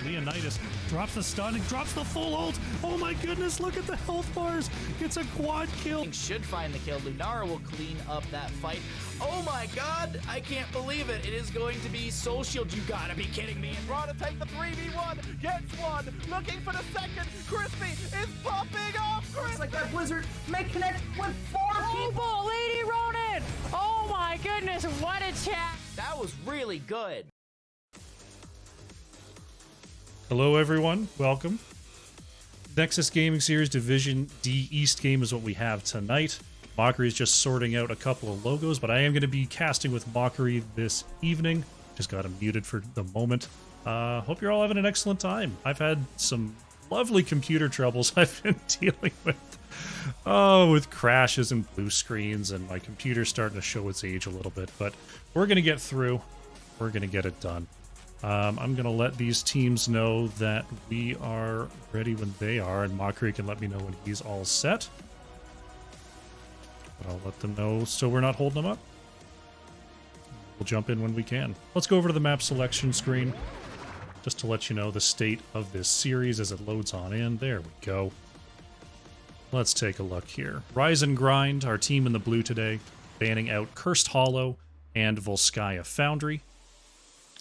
Leonidas drops the stun and drops the full ult. Oh my goodness, look at the health bars. It's a quad kill. Should find the kill. Lunara will clean up that fight. Oh my god, I can't believe it. It is going to be Soul Shield. You gotta be kidding me. And Raw to take the 3v1, gets one, looking for the second. Crispy is popping off. It's like that Blizzard may connect with 4 people. Lady Ronin! Oh my goodness, what a chat! That was really good. Hello everyone, welcome. Nexus Gaming Series Division D East game is what we have tonight. Mockery is just sorting out a couple of logos, but I am going to be casting with Mockery this evening. Just got him muted for the moment. Hope you're all having an excellent time. I've had some lovely computer troubles I've been dealing with. Oh, with crashes and blue screens, and my computer's starting to show its age a little bit, but we're going to get through. We're going to get it done. I'm going to let these teams know that we are ready when they are, and Mockery can let me know when he's all set. But I'll let them know so we're not holding them up. We'll jump in when we can. Let's go over to the map selection screen, just to let you know the state of this series as it loads on in. There we go. Let's take a look here. Rise and Grind, our team in the blue today, banning out Cursed Hollow and Volskaya Foundry.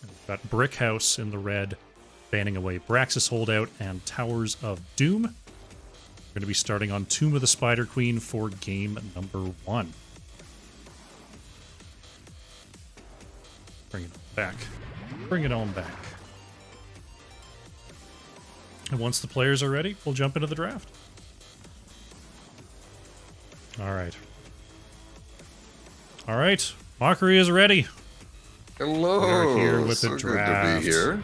We've got Brickhouse in the red, banning away Braxis Holdout and Towers of Doom. We're going to be starting on Tomb of the Spider Queen for game number 1. Bring it back. Bring it on back. And once the players are ready, we'll jump into the draft. Alright. Alright, Mockery is ready. Hello. We're here with the so draft. Good to be here.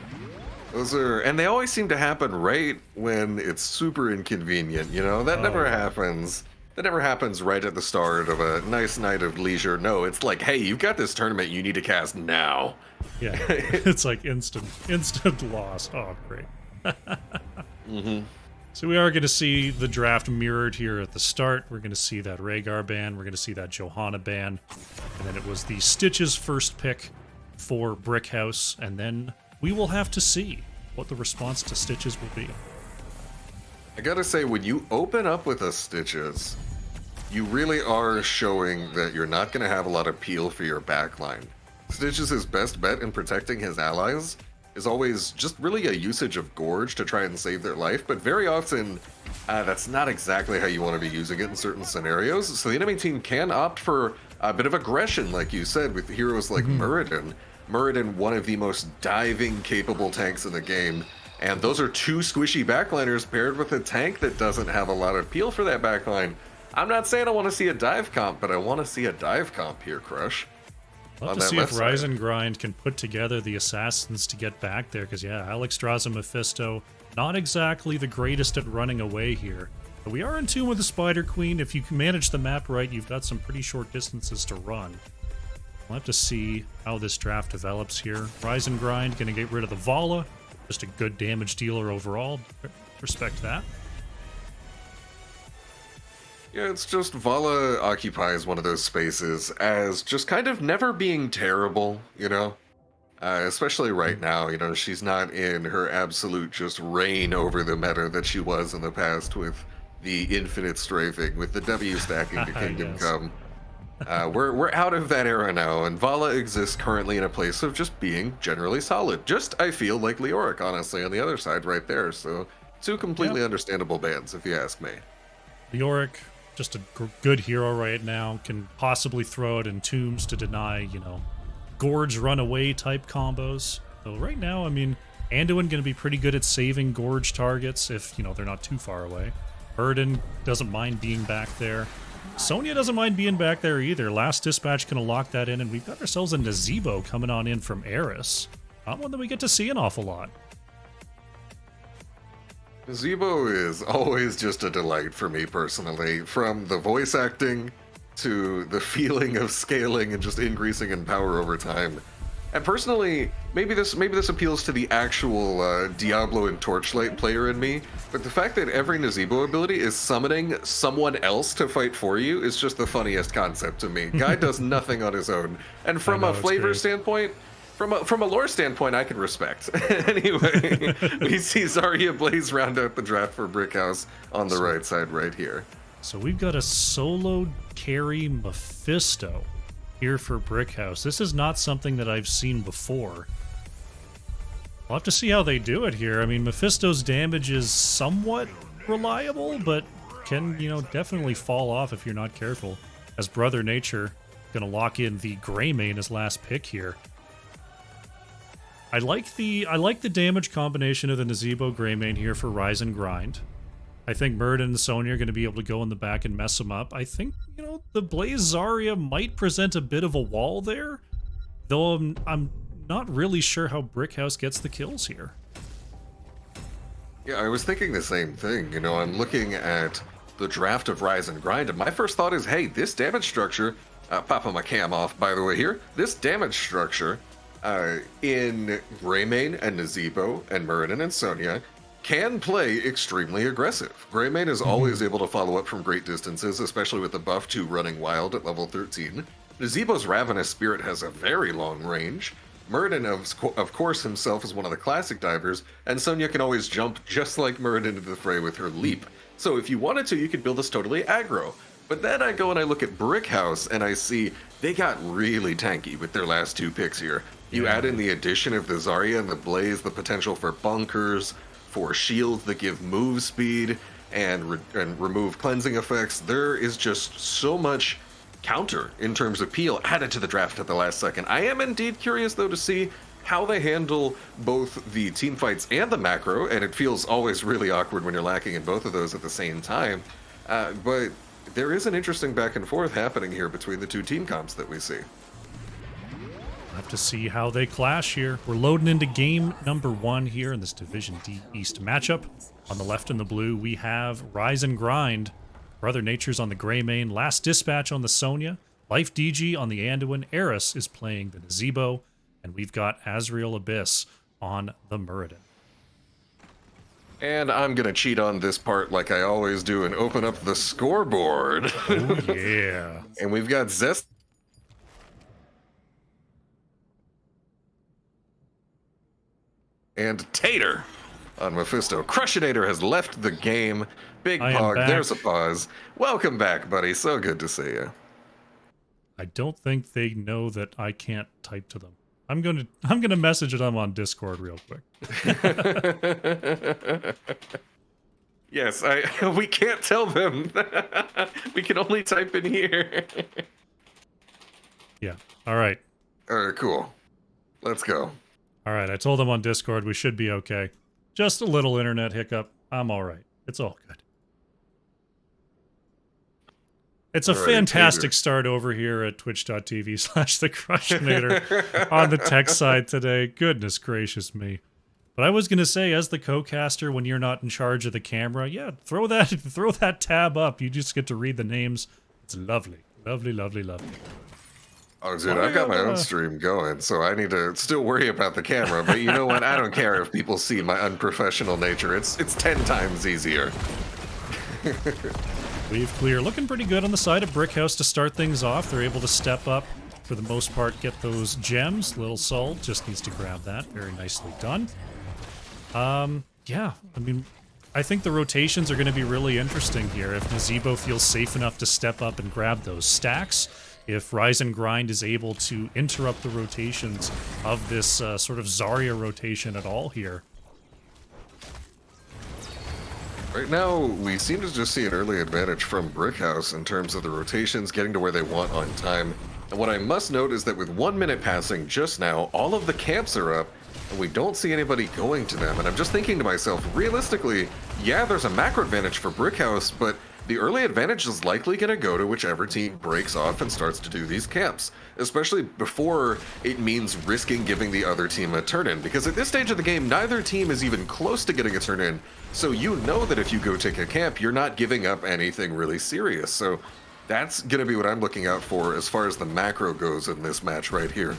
Those are, and they always seem to happen right when it's super inconvenient, you know? That never happens. That never happens right at the start of a nice night of leisure. No, it's like, hey, you've got this tournament you need to cast now. Yeah, it's like instant loss. Oh, great. So we are going to see the draft mirrored here at the start. We're going to see that Rhaegar ban. We're going to see that Johanna ban. And then it was the Stitches first pick for Brickhouse. And then we will have to see what the response to Stitches will be. I gotta say, when you open up with a Stitches, you really are showing that you're not going to have a lot of peel for your backline. Stitches' best bet in protecting his allies is always just really a usage of Gorge to try and save their life, but very often that's not exactly how you want to be using it in certain scenarios. So the enemy team can opt for a bit of aggression, like you said, with heroes like Muradin. Muradin, one of the most diving capable tanks in the game, and those are 2 squishy backliners paired with a tank that doesn't have a lot of peel for that backline. I'm not saying I want to see a dive comp, but I want to see a dive comp here, Crush. I'll have to see if Rise and Grind can put together the assassins to get back there, because yeah, Alex draws a Mephisto. Not exactly the greatest at running away here. But we are in tune with the Spider Queen. If you can manage the map right, you've got some pretty short distances to run. We'll have to see how this draft develops here. Rise and Grind gonna get rid of the Vala. Just a good damage dealer overall. Respect that. Yeah, it's just Vala occupies one of those spaces as just kind of never being terrible, you know? Especially right now, you know, she's not in her absolute just reign over the meta that she was in the past with the infinite strafing, with the W stacking to Kingdom Yes. Come. We're out of that era now, and Vala exists currently in a place of just being generally solid. Just, I feel, like Leoric, honestly, on the other side right there. So, 2 completely understandable bans, if you ask me. Leoric, just a good hero right now, can possibly throw it in tombs to deny, you know, Gorge runaway type combos. So right now, I mean, Anduin going to be pretty good at saving Gorge targets if, you know, they're not too far away. Burden doesn't mind being back there. Sonya doesn't mind being back there either. Last Dispatch going to lock that in, and we've got ourselves a Nazebo coming on in from Eris. Not one that we get to see an awful lot. Zebo is always just a delight for me personally, from the voice acting to the feeling of scaling and just increasing in power over time. And personally, maybe this appeals to the actual Diablo and Torchlight player in me, but the fact that every Nazebo ability is summoning someone else to fight for you is just the funniest concept to me. Guy does nothing on his own. And from a flavor standpoint, From a lore standpoint, I can respect. Anyway, we see Zarya Blaze round out the draft for Brickhouse on the right side right here. So we've got a solo carry Mephisto here for Brickhouse. This is not something that I've seen before. We'll have to see how they do it here. I mean, Mephisto's damage is somewhat reliable, but can, you know, definitely fall off if you're not careful. As Brother Nature gonna lock in the Greymane as last pick here. I like the damage combination of the Nazeebo Greymane here for Rise and Grind. I think Muradin and Sonya are going to be able to go in the back and mess him up. I think, you know, the Blaze Zarya might present a bit of a wall there, though I'm not really sure how Brickhouse gets the kills here. Yeah, I was thinking the same thing. You know, I'm looking at the draft of Rise and Grind, and my first thought is, hey, this damage structure, popping my cam off, by the way, here, this damage structure in Greymane and Nazeebo and Muradin and Sonya can play extremely aggressive. Greymane is always able to follow up from great distances, especially with the buff to running wild at level 13. Nazeebo's Ravenous Spirit has a very long range. Muradin, of course, himself is one of the classic divers, and Sonya can always jump just like Muradin into the fray with her leap. So if you wanted to, you could build this totally aggro. But then I go and I look at Brickhouse, and I see they got really tanky with their last two picks here. You add in the addition of the Zarya and the Blaze, the potential for bunkers, for shields that give move speed, and remove cleansing effects. There is just so much counter in terms of peel added to the draft at the last second. I am indeed curious, though, to see how they handle both the team fights and the macro, and it feels always really awkward when you're lacking in both of those at the same time. But there is an interesting back and forth happening here between the two team comps that we see. Have to see how they clash here. We're loading into game number 1 here in this Division D East matchup. On the left in the blue, we have Rise and Grind. Brother Nature's on the Greymane. Last Dispatch on the Sonya. Life DG on the Anduin. Eris is playing the Nazeebo. And we've got Azrael Abyss on the Muradin. And I'm going to cheat on this part like I always do and open up the scoreboard. Oh, yeah. And we've got Zest. And Tater on Mephisto. Crushinator has left the game. Big Pog, there's a pause. Welcome back, buddy. So good to see you. I don't think they know that I can't type to them. I'm gonna message them on Discord real quick. Yes, we can't tell them. We can only type in here. Yeah. All right. All right, cool. Let's go. All right, I told them on Discord we should be okay. Just a little internet hiccup. I'm all right. It's all good. It's a fantastic start over here at twitch.tv/thecrushinator on the tech side today. Goodness gracious me. But I was going to say, as the co-caster, when you're not in charge of the camera, yeah, throw that tab up. You just get to read the names. It's lovely. Lovely, lovely, lovely. Oh, dude, I've got my own stream going, so I need to still worry about the camera. But you know what? I don't care if people see my unprofessional nature. It's 10 times easier. We've clear. Looking pretty good on the side of Brickhouse to start things off. They're able to step up, for the most part, get those gems. Little Sol just needs to grab that. Very nicely done. Yeah, I mean, I think the rotations are going to be really interesting here. If Nazeebo feels safe enough to step up and grab those stacks, if Rise and Grind is able to interrupt the rotations of this sort of Zarya rotation at all here. Right now, we seem to just see an early advantage from Brickhouse in terms of the rotations getting to where they want on time. And what I must note is that with 1 minute passing just now, all of the camps are up, and we don't see anybody going to them. And I'm just thinking to myself, realistically, yeah, there's a macro advantage for Brickhouse, but the early advantage is likely going to go to whichever team breaks off and starts to do these camps, especially before it means risking giving the other team a turn-in, because at this stage of the game, neither team is even close to getting a turn-in, so you know that if you go take a camp, you're not giving up anything really serious. So that's going to be what I'm looking out for as far as the macro goes in this match right here.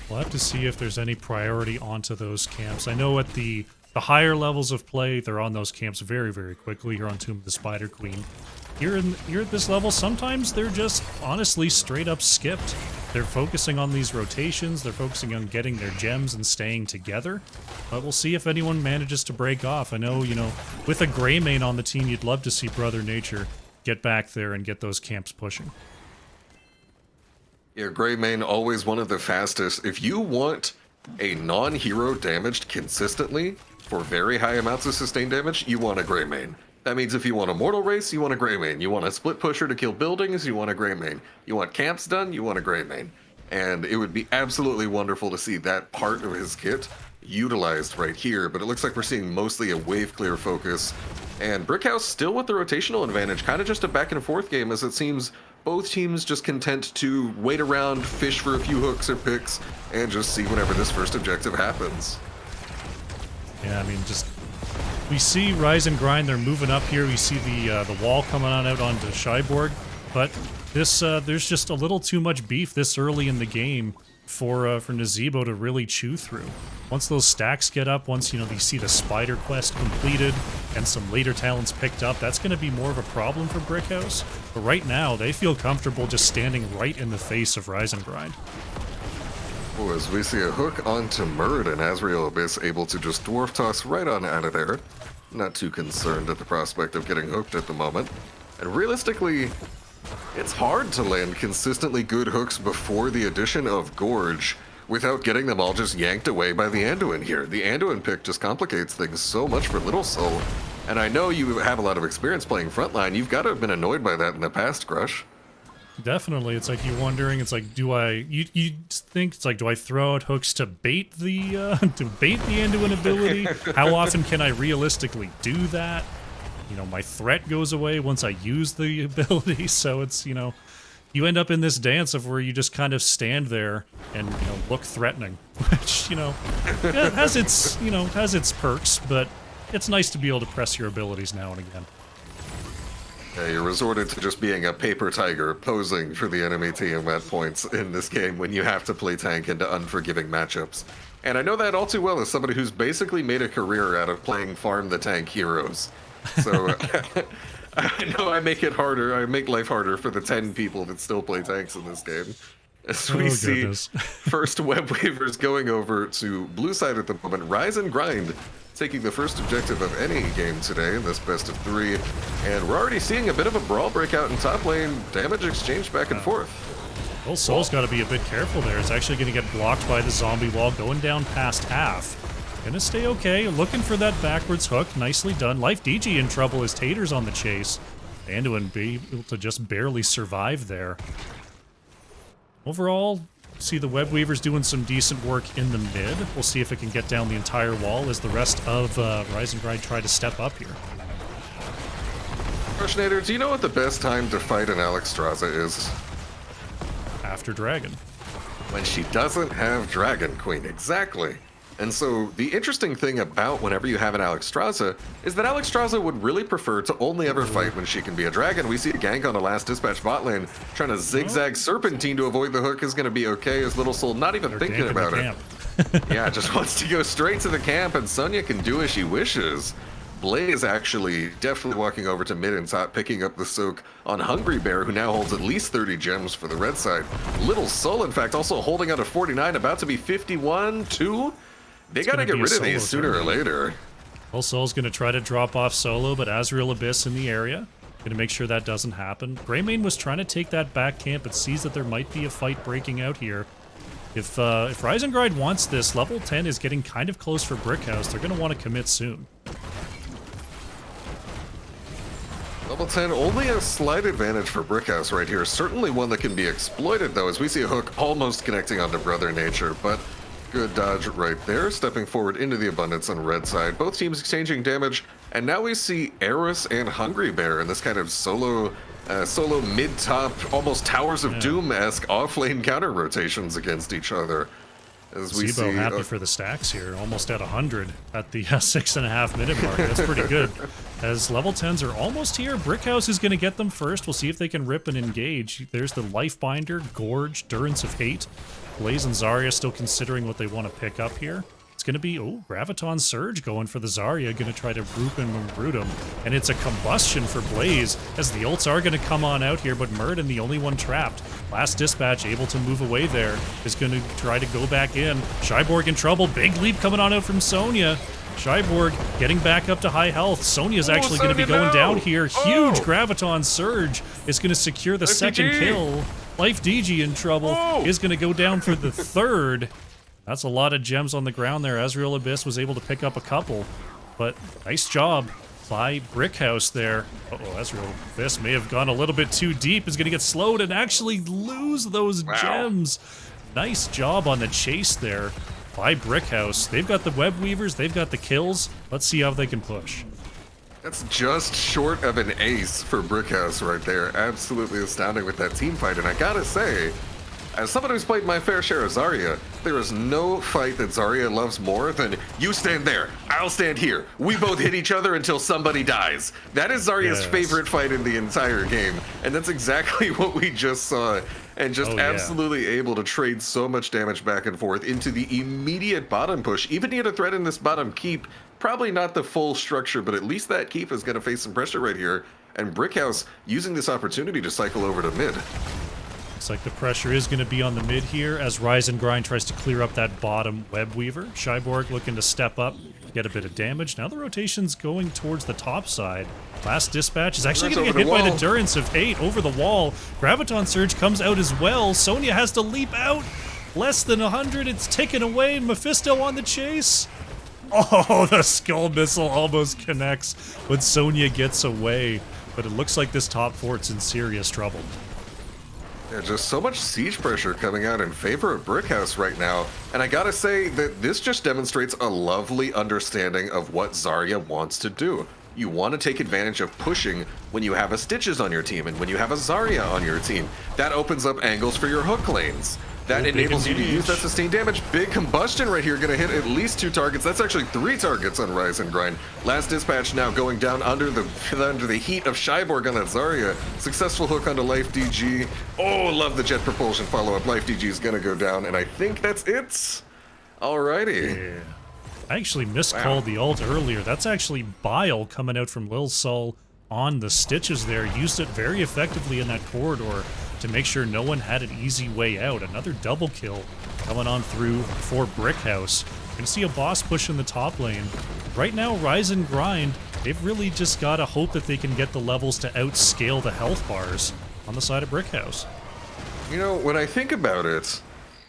We'll have to see if there's any priority onto those camps. I know at the higher levels of play, they're on those camps very, very quickly. Here on Tomb of the Spider Queen. Here at this level, sometimes they're just honestly straight up skipped. they're focusing on these rotations, they're focusing on getting their gems and staying together. But we'll see if anyone manages to break off. I know, you know, with a Greymane on the team, you'd love to see Brother Nature get back there and get those camps pushing. Yeah, Greymane, always one of the fastest. If you want a non-hero damaged consistently for very high amounts of sustained damage, you want a Greymane. That means if you want a mortal race, you want a Greymane. You want a split pusher to kill buildings, you want a Greymane. You want camps done, you want a Greymane. And it would be absolutely wonderful to see that part of his kit utilized right here, but it looks like we're seeing mostly a wave clear focus. And Brickhouse still with the rotational advantage, kind of just a back and forth game, as it seems both teams just content to wait around, fish for a few hooks or picks, and just see whenever this first objective happens. Yeah, I mean, just we see Rise and Grind, they're moving up here. We see the wall coming on out onto Scheiborg, but this there's just a little too much beef this early in the game for Nazebo to really chew through. Once those stacks get up, once, you know, you see the Spider quest completed and some later talents picked up, that's going to be more of a problem for Brickhouse. But right now, they feel comfortable just standing right in the face of Rise and Grind. Oh, as we see a hook onto Murd, and Azrael Abyss able to just dwarf toss right on out of there. Not too concerned at the prospect of getting hooked at the moment. And realistically, it's hard to land consistently good hooks before the addition of Gorge without getting them all just yanked away by the Anduin here. The Anduin pick just complicates things so much for Little Soul. And I know you have a lot of experience playing frontline. You've got to have been annoyed by that in the past, Crush. Definitely. It's like you're wondering, it's like, you think, it's like, do I throw out hooks to bait the Anduin ability? How often can I realistically do that? You know, my threat goes away once I use the ability, so it's, you know, you end up in this dance of where you just kind of stand there and, you know, look threatening, which, you know, has its perks, but it's nice to be able to press your abilities now and again. Yeah, you're resorted to just being a paper tiger posing for the enemy team at points in this game when you have to play tank into unforgiving matchups. And I know that all too well as somebody who's basically made a career out of playing farm the tank heroes. So I know I make it harder, I make life harder for the 10 people that still play tanks in this game. As we see first web weavers going over to blue side at the moment, Rise and Grind taking the first objective of any game today in this best of 3, and we're already seeing a bit of a brawl breakout in top lane, damage exchange back and forth. Well, Soul's got to be a bit careful there. It's actually going to get blocked by the zombie wall, going down past half. Gonna stay okay, looking for that backwards hook, nicely done. Life DG in trouble as Tater's on the chase. Anduin be able to just barely survive there. Overall, see the web weavers doing some decent work in the mid. We'll see if it can get down the entire wall as the rest of Rise and Grind try to step up here. Crushinator, do you know what the best time to fight an Alexstrasza is? After Dragon. When she doesn't have Dragon Queen, exactly. And so the interesting thing about whenever you have an Alexstrasza is that Alexstrasza would really prefer to only ever fight when she can be a dragon. We see a gank on the last dispatch bot lane trying to zigzag serpentine to avoid the hook is going to be okay as Little Soul not even thinking about it. Yeah, just wants to go straight to the camp, and Sonya can do as she wishes. Blaze actually definitely walking over to mid and top, picking up the soak on Hungry Bear, who now holds at least 30 gems for the red side. Little Soul, in fact, also holding out a 49, about to be 51-2. They gotta get rid of these sooner or later. Well, Soul's gonna try to drop off solo, but Azrael Abyss in the area. Gonna make sure that doesn't happen. Greymane was trying to take that back camp, but sees that there might be a fight breaking out here. If Rise and Grind wants this, level 10 is getting kind of close for Brickhouse. They're gonna want to commit soon. Level 10, only a slight advantage for Brickhouse right here. Certainly one that can be exploited, though, as we see a hook almost connecting onto Brother Nature, but good dodge right there, stepping forward into the abundance on red side. Both teams exchanging damage, and now we see Eris and Hungry Bear in this kind of solo mid-top, almost Towers of Doom-esque off-lane counter rotations against each other. As we see, happy for the stacks here, almost at 100 at the 6.5 minute mark. That's pretty good. As level 10s are almost here, Brickhouse is going to get them first. We'll see if they can rip and engage. There's the Life Binder, Gorge, Durance of Hate. Blaze and Zarya still considering what they want to pick up here. It's going to be, oh, Graviton Surge going for the Zarya, going to try to group him and root him. And it's a combustion for Blaze, as the ults are going to come on out here, but Murden, the only one trapped. Last Dispatch able to move away there, is going to try to go back in. Shyborg in trouble, big leap coming on out from Sonya. Shyborg getting back up to high health. Sonya's actually going to be going down here. Huge Graviton Surge is going to secure the second kill. Life DG in trouble, is going to go down for the third. That's a lot of gems on the ground there. Ezreal Abyss was able to pick up a couple, but nice job by Brickhouse there. Uh-oh, Ezreal Abyss may have gone a little bit too deep. Is going to get slowed and actually lose those gems. Nice job on the chase there by Brickhouse. They've got the web weavers, they've got the kills. Let's see how they can push. That's just short of an ace for Brickhouse right there. Absolutely astounding with that team fight. And I gotta say, as someone who's played my fair share of Zarya, there is no fight that Zarya loves more than you stand there, I'll stand here. We both hit each other until somebody dies. That is Zarya's favorite fight in the entire game. And that's exactly what we just saw. And just absolutely able to trade so much damage back and forth into the immediate bottom push. Even need a threat in this bottom keep. Probably not the full structure, but at least that keep is going to face some pressure right here. And Brickhouse using this opportunity to cycle over to mid. Looks like the pressure is going to be on the mid here as Rise and Grind tries to clear up that bottom web weaver. Shyborg looking to step up, get a bit of damage. Now the rotation's going towards the top side. Last Dispatch is actually going to get hit by the Durance of Hate over the wall. Graviton Surge comes out as well. Sonya has to leap out. Less than 100, it's taken away. Mephisto on the chase. Oh, the Skull Missile almost connects, but Sonya gets away. But it looks like this top fort's in serious trouble. Yeah, just so much siege pressure coming out in favor of Brickhouse right now. And I gotta say that this just demonstrates a lovely understanding of what Zarya wants to do. You want to take advantage of pushing when you have a Stitches on your team and when you have a Zarya on your team. That opens up angles for your hook lanes. That enables you to use that sustained damage. Big combustion right here, gonna hit at least 2 targets. That's actually 3 targets on Rise and Grind. Last Dispatch now going down under the heat of Shyborg on that Zarya. Successful hook onto Life DG. Oh, love the jet propulsion follow-up. Life DG is gonna go down, and I think that's it. Alrighty. Yeah. I actually miscalled the ult earlier. That's actually Bile coming out from Lil Sol on the Stitches there. Used it very effectively in that corridor to make sure no one had an easy way out. Another double kill coming on through for Brickhouse. We're gonna see a boss push in the top lane. Right now, Rise and Grind, they've really just gotta hope that they can get the levels to outscale the health bars on the side of Brickhouse. You know, when I think about it,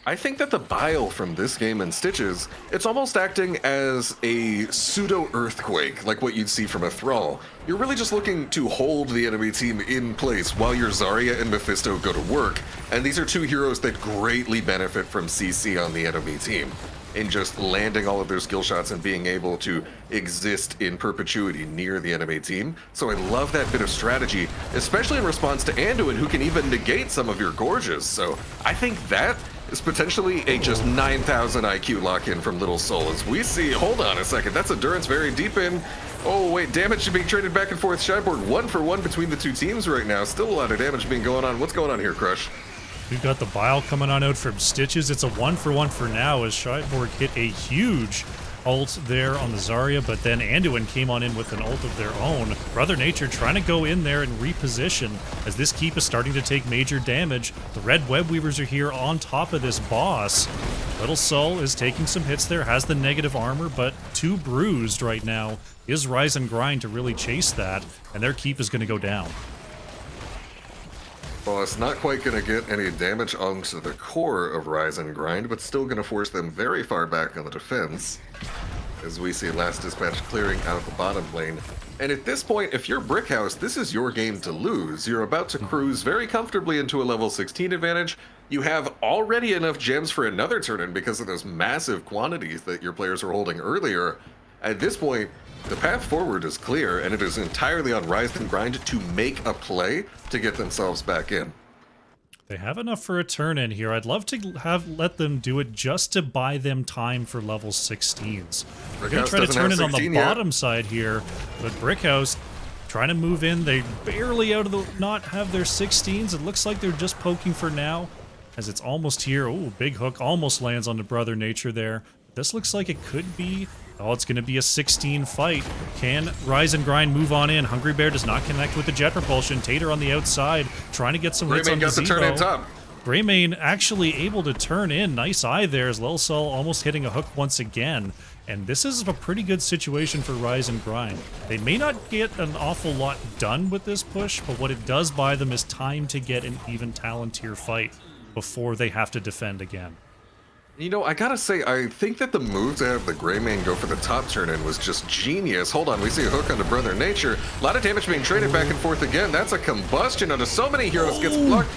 I think that the Bile from this game and Stitches, it's almost acting as a pseudo-earthquake, like what you'd see from a Thrall. You're really just looking to hold the enemy team in place while your Zarya and Mephisto go to work, and these are 2 heroes that greatly benefit from CC on the enemy team, in just landing all of their skill shots and being able to exist in perpetuity near the enemy team. So I love that bit of strategy, especially in response to Anduin, who can even negate some of your Gorges. So I think that is potentially a just 9,000 IQ lock-in from Little Soul. As we see, hold on a second, that's a Durance very deep in. Oh wait, damage being traded back and forth. Shyborg 1 for 1 between the 2 teams right now. Still a lot of damage being going on. What's going on here, Crush? We've got the Bile coming on out from Stitches. It's a 1-for-1 for now as Shyborg hit a huge ult there on the Zarya, but then Anduin came on in with an ult of their own. Brother Nature trying to go in there and reposition as this keep is starting to take major damage. The red web weavers are here on top of this boss. Little Soul is taking some hits there, has the negative armor, but 2 bruised right now. Is Rise and Grind to really chase that, and their keep is going to go down. Well, it's not quite going to get any damage onto the core of Rise and Grind, but still going to force them very far back on the defense. As we see Last Dispatch clearing out the bottom lane. And at this point, if you're Brickhouse, this is your game to lose. You're about to cruise very comfortably into a level 16 advantage. You have already enough gems for another turn-in because of those massive quantities that your players were holding earlier. At this point, the path forward is clear, and it is entirely on Rise and Grind to make a play to get themselves back in. They have enough for a turn-in here. I'd love to let them do it just to buy them time for level 16s. We're going to try to turn in on the bottom side here, but Brickhouse trying to move in. They barely out of the not have their 16s. It looks like they're just poking for now, as it's almost here. Oh, big hook almost lands on the Brother Nature there. this looks like it could be... Oh, it's going to be a 16 fight. Can Rise and Grind move on in? Hungry Bear does not connect with the jet propulsion. Tater on the outside, trying to get some hits on the got the turn in top. Greymane actually able to turn in. Nice eye there as Lil Sol almost hitting a hook once again. And this is a pretty good situation for Rise and Grind. They may not get an awful lot done with this push, but what it does buy them is time to get an even Talontier fight before they have to defend again. You know, I gotta say, I think that the move to have the Greymane go for the top turn-in was just genius. Hold on, we see a hook onto Brother Nature. A lot of damage being traded back and forth again. That's a combustion onto so many heroes. Gets blocked.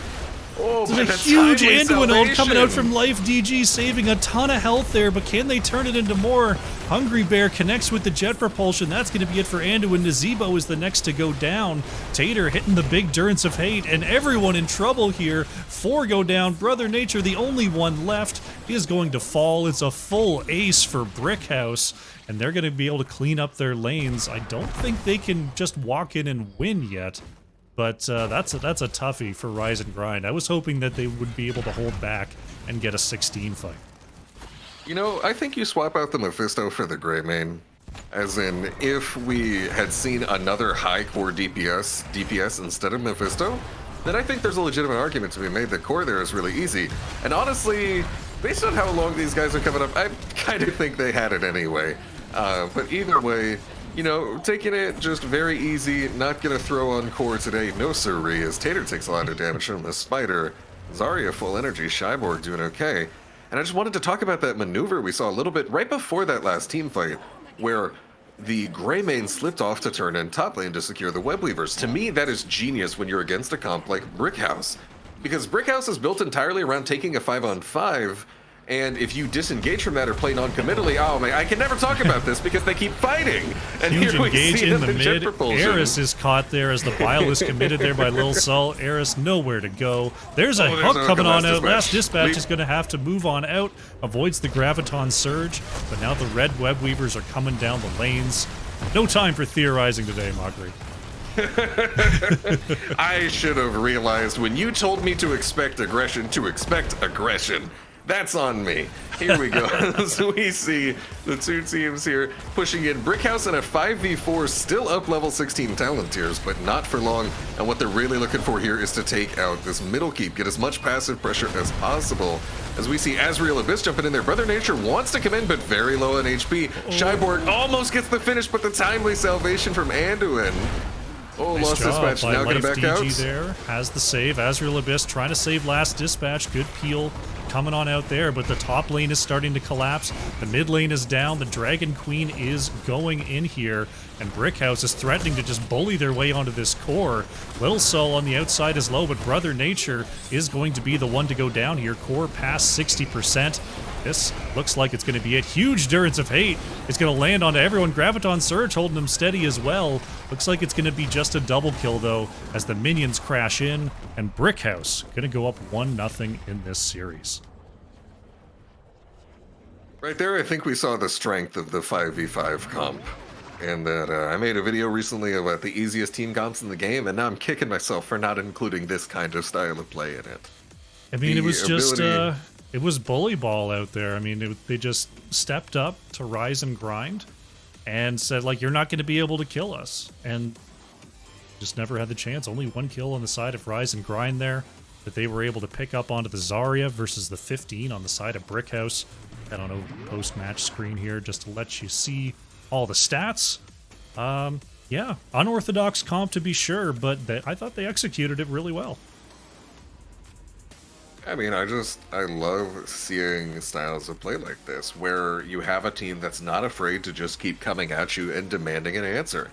Oh, there's a huge Anduin ult coming out from Life DG, saving a ton of health there, but can they turn it into more? Hungry Bear connects with the jet propulsion. That's going to be it for Anduin. Nazebo is the next to go down. Tater hitting the big Durance of Hate, and everyone in trouble here. 4 go down. Brother Nature, the only one left, is going to fall. It's a full ace for Brickhouse, and they're going to be able to clean up their lanes. I don't think they can just walk in and win yet. But that's a toughie for Rise and Grind. I was hoping that they would be able to hold back and get a 16 fight. You know, I think you swap out the Mephisto for the Greymane. As in, if we had seen another high core DPS instead of Mephisto, then I think there's a legitimate argument to be made that core there is really easy. And honestly, based on how long these guys are coming up, I kind of think they had it anyway. But either way, you know, taking it just very easy, not gonna throw on core today, no siree, as Tater takes a lot of damage from the spider. Zarya full energy, Shyborg doing okay. And I just wanted to talk about that maneuver we saw a little bit right before that last team fight, where the Greymane slipped off to turn in top lane to secure the web weavers. To me, that is genius when you're against a comp like Brickhouse, because Brickhouse is built entirely around taking a 5-on-5, and if you disengage from that or play non-committally, oh man, I can never talk about this because they keep fighting. And huge here we engage see in the jet mid. propulsion. Eris is caught there as the bile is committed there by Lil Sol. Eris nowhere to go. There's a hook coming on out. Last Dispatch is going to have to move on out. Avoids the Graviton Surge, but now the red web weavers are coming down the lanes. No time for theorizing today, Mockery. I should have realized when you told me to expect aggression. That's on me. Here we go. So we see the two teams here pushing in. Brickhouse in a 5v4, still up level 16 talent tiers, but not for long. And what they're really looking for here is to take out this middle keep, get as much passive pressure as possible. As we see Azrael Abyss jumping in there. Brother Nature wants to come in, but very low on HP. Shyborg almost gets the finish, but the timely salvation from Anduin. Oh, Nice lost job Dispatch, by now gonna Life back out. DG there, has the save. Azrael Abyss trying to save last Dispatch. Good peel coming on out there, but the top lane is starting to collapse. The mid lane is down. The Dragon Queen is going in here, and Brickhouse is threatening to just bully their way onto this core. Lil Sol on the outside is low, but Brother Nature is going to be the one to go down here. Core past 60%. This looks like it's going to be a huge Durance of Hate. It's going to land onto everyone. Graviton Surge holding them steady as well. Looks like it's going to be just a double kill, though, as the minions crash in, and Brickhouse going to go up 1-0 in this series. Right there, I think we saw the strength of the 5v5 comp. And that I made a video recently about the easiest team comps in the game, and now I'm kicking myself for not including this kind of style of play in it. I mean, The it was just... ability- it was bully ball out there. I mean, they just stepped up to Rise and Grind and said, like, you're not going to be able to kill us. And just never had the chance. Only one kill on the side of Rise and Grind there that they were able to pick up onto the Zarya versus the 15 on the side of Brickhouse. I don't know, post-match screen here just to let you see all the stats. Yeah, unorthodox comp to be sure, but I thought they executed it really well. I mean, I love seeing styles of play like this, where you have a team that's not afraid to just keep coming at you and demanding an answer.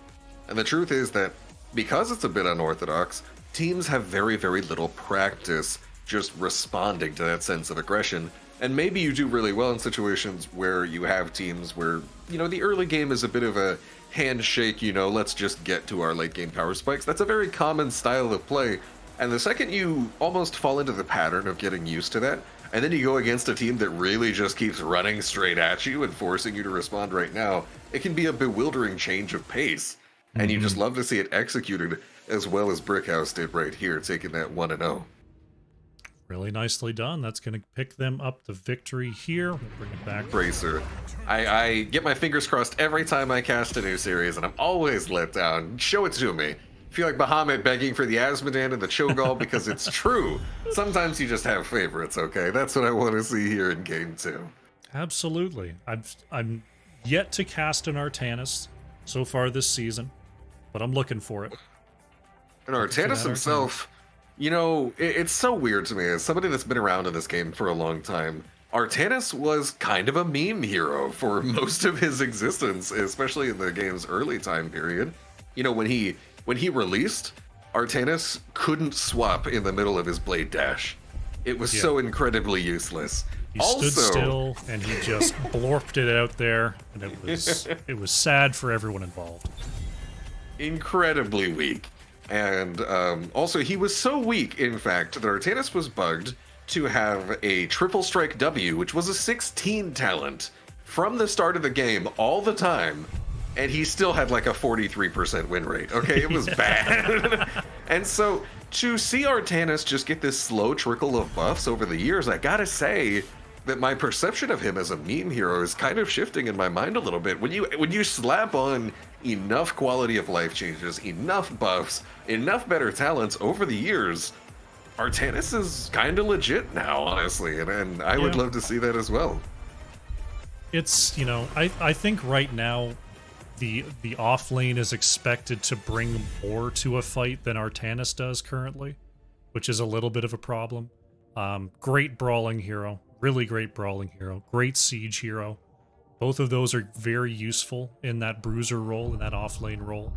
And the truth is that, because it's a bit unorthodox, teams have very, very little practice just responding to that sense of aggression. And maybe you do really well in situations where you have teams where, you know, the early game is a bit of a handshake, you know, let's just get to our late game power spikes. That's a very common style of play. And the second you almost fall into the pattern of getting used to that, and then you go against a team that really just keeps running straight at you and forcing you to respond right now, it can be a bewildering change of pace. And you just love to see it executed as well as Brickhouse did right here, taking that 1-0. Really nicely done. That's going to pick them up the victory here. We'll bring it back. Bracer. I get my fingers crossed every time I cast a new series, and I'm always let down. Show it to me. I feel like Bahamut begging for the Azmodan and the Cho'Gall because it's true. Sometimes you just have favorites, okay? That's what I want to see here in Game 2. Absolutely. I'm yet to cast an Artanis so far this season, but I'm looking for it. And Artanis himself, you know, it's so weird to me as somebody that's been around in this game for a long time. Artanis was kind of a meme hero for most of his existence, especially in the game's early time period. You know, when he released, Artanis couldn't swap in the middle of his blade dash. It was so incredibly useless. He stood still and he just blorped it out there, and it was sad for everyone involved. Incredibly weak. And also, he was so weak, in fact, that Artanis was bugged to have a triple strike W, which was a 16 talent from the start of the game all the time, and he still had like a 43% win rate. Okay, it was bad. And so to see Artanis just get this slow trickle of buffs over the years, I gotta say that my perception of him as a meme hero is kind of shifting in my mind a little bit. When you slap on enough quality of life changes, enough buffs, enough better talents over the years, Artanis is kind of legit now, honestly, and I would love to see that as well. It's, you know, I think right now the off lane is expected to bring more to a fight than Artanis does currently, which is a little bit of a problem. Great brawling hero, really great brawling hero, great siege hero. Both of those are very useful in that bruiser role, in that off lane role.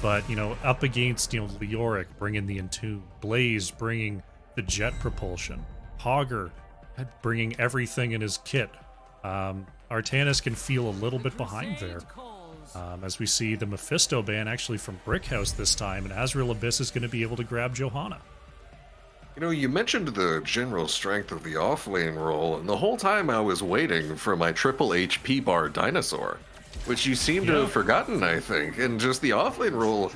But, you know, up against, you know, Leoric bringing the Entomb, Blaze bringing the jet propulsion, Hogger bringing everything in his kit. Artanis can feel a little bit behind there. As we see the Mephisto ban actually from Brickhouse this time, and Azrael Abyss is going to be able to grab Johanna. You know, you mentioned the general strength of the off-lane role, and the whole time I was waiting for my triple HP bar dinosaur, which you seem to have forgotten, I think. And just the off-lane role,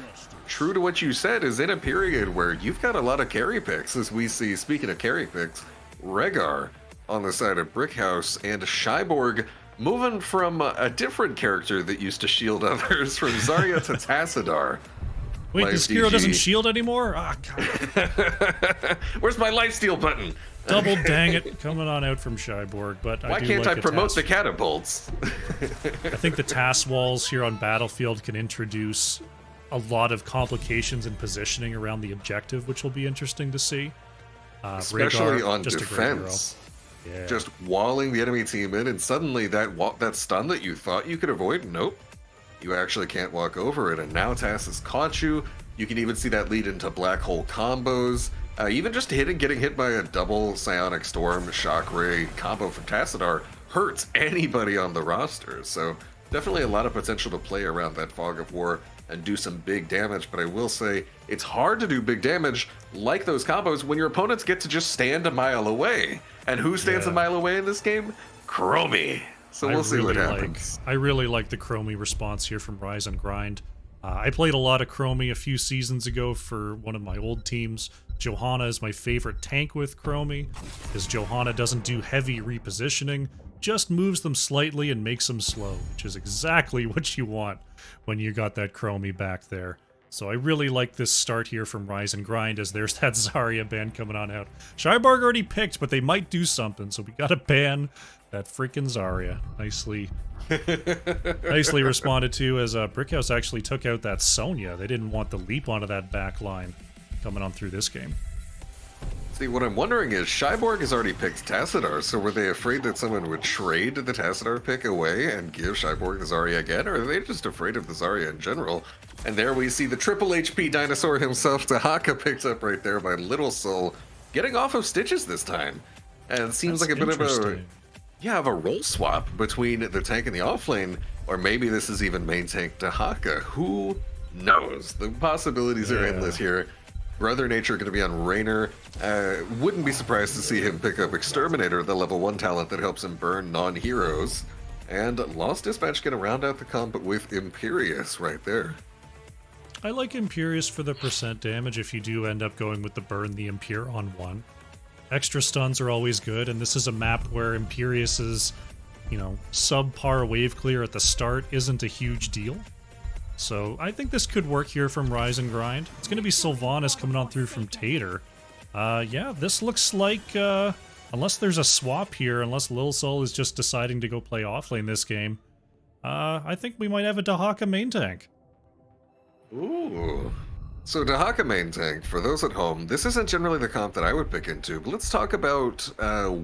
true to what you said, is in a period where you've got a lot of carry picks, as we see, speaking of carry picks, Rhaegar on the side of Brickhouse, and Cyborg moving from a different character that used to shield others, from Zarya to Tassadar. Wait, this hero doesn't shield anymore? Ah, God. Where's my lifesteal button? Double dang it, coming on out from Cyborg, but why can't I promote the catapults? I think the task walls here on Battlefield can introduce a lot of complications and positioning around the objective, which will be interesting to see. Especially Rhaegar, on just defense. Yeah. Just walling the enemy team in, and suddenly that stun that you thought you could avoid, nope. You actually can't walk over it, and now Tass has caught you. You can even see that lead into black hole combos. Even just getting hit by a double Psionic Storm Shock Ray combo from Tassadar hurts anybody on the roster. So definitely a lot of potential to play around that Fog of War and do some big damage. But I will say, it's hard to do big damage like those combos when your opponents get to just stand a mile away. And who stands a mile away in this game? Chromie. So we'll see what happens. I really like the Chromie response here from Rise and Grind. I played a lot of Chromie a few seasons ago for one of my old teams. Johanna is my favorite tank with Chromie, because Johanna doesn't do heavy repositioning, just moves them slightly and makes them slow, which is exactly what you want when you got that Chromie back there. So I really like this start here from Rise and Grind, as there's that Zarya ban coming on out. Cyborg already picked, but they might do something, so we gotta ban that freaking Zarya. Nicely responded to, as Brickhouse actually took out that Sonya. They didn't want the leap onto that back line coming on through this game. See, what I'm wondering is, Cyborg has already picked Tassadar, so were they afraid that someone would trade the Tassadar pick away and give Cyborg the Zarya again, or are they just afraid of the Zarya in general? And there we see the triple HP dinosaur himself, Tahaka, picked up right there by Little Soul, getting off of Stitches this time. And it seems like a bit of a role swap between the tank and the offlane, or maybe this is even main tank Tahaka. Who knows? The possibilities are endless here. Brother Nature going to be on Raynor. Wouldn't be surprised to see him pick up Exterminator, the level 1 talent that helps him burn non-heroes. And Lost Dispatch going to round out the comp with Imperious right there. I like Imperious for the percent damage if you do end up going with the burn the Impure on 1. Extra stuns are always good, and this is a map where Imperius's, subpar wave clear at the start isn't a huge deal. So I think this could work here from Rise and Grind. It's going to be Sylvanas coming on through from Tater. Yeah, this looks like, unless there's a swap here, unless Lil Sol is just deciding to go play offlane this game, I think we might have a Dahaka main tank. Ooh. So Dahaka main tank, for those at home, this isn't generally the comp that I would pick into, but let's talk about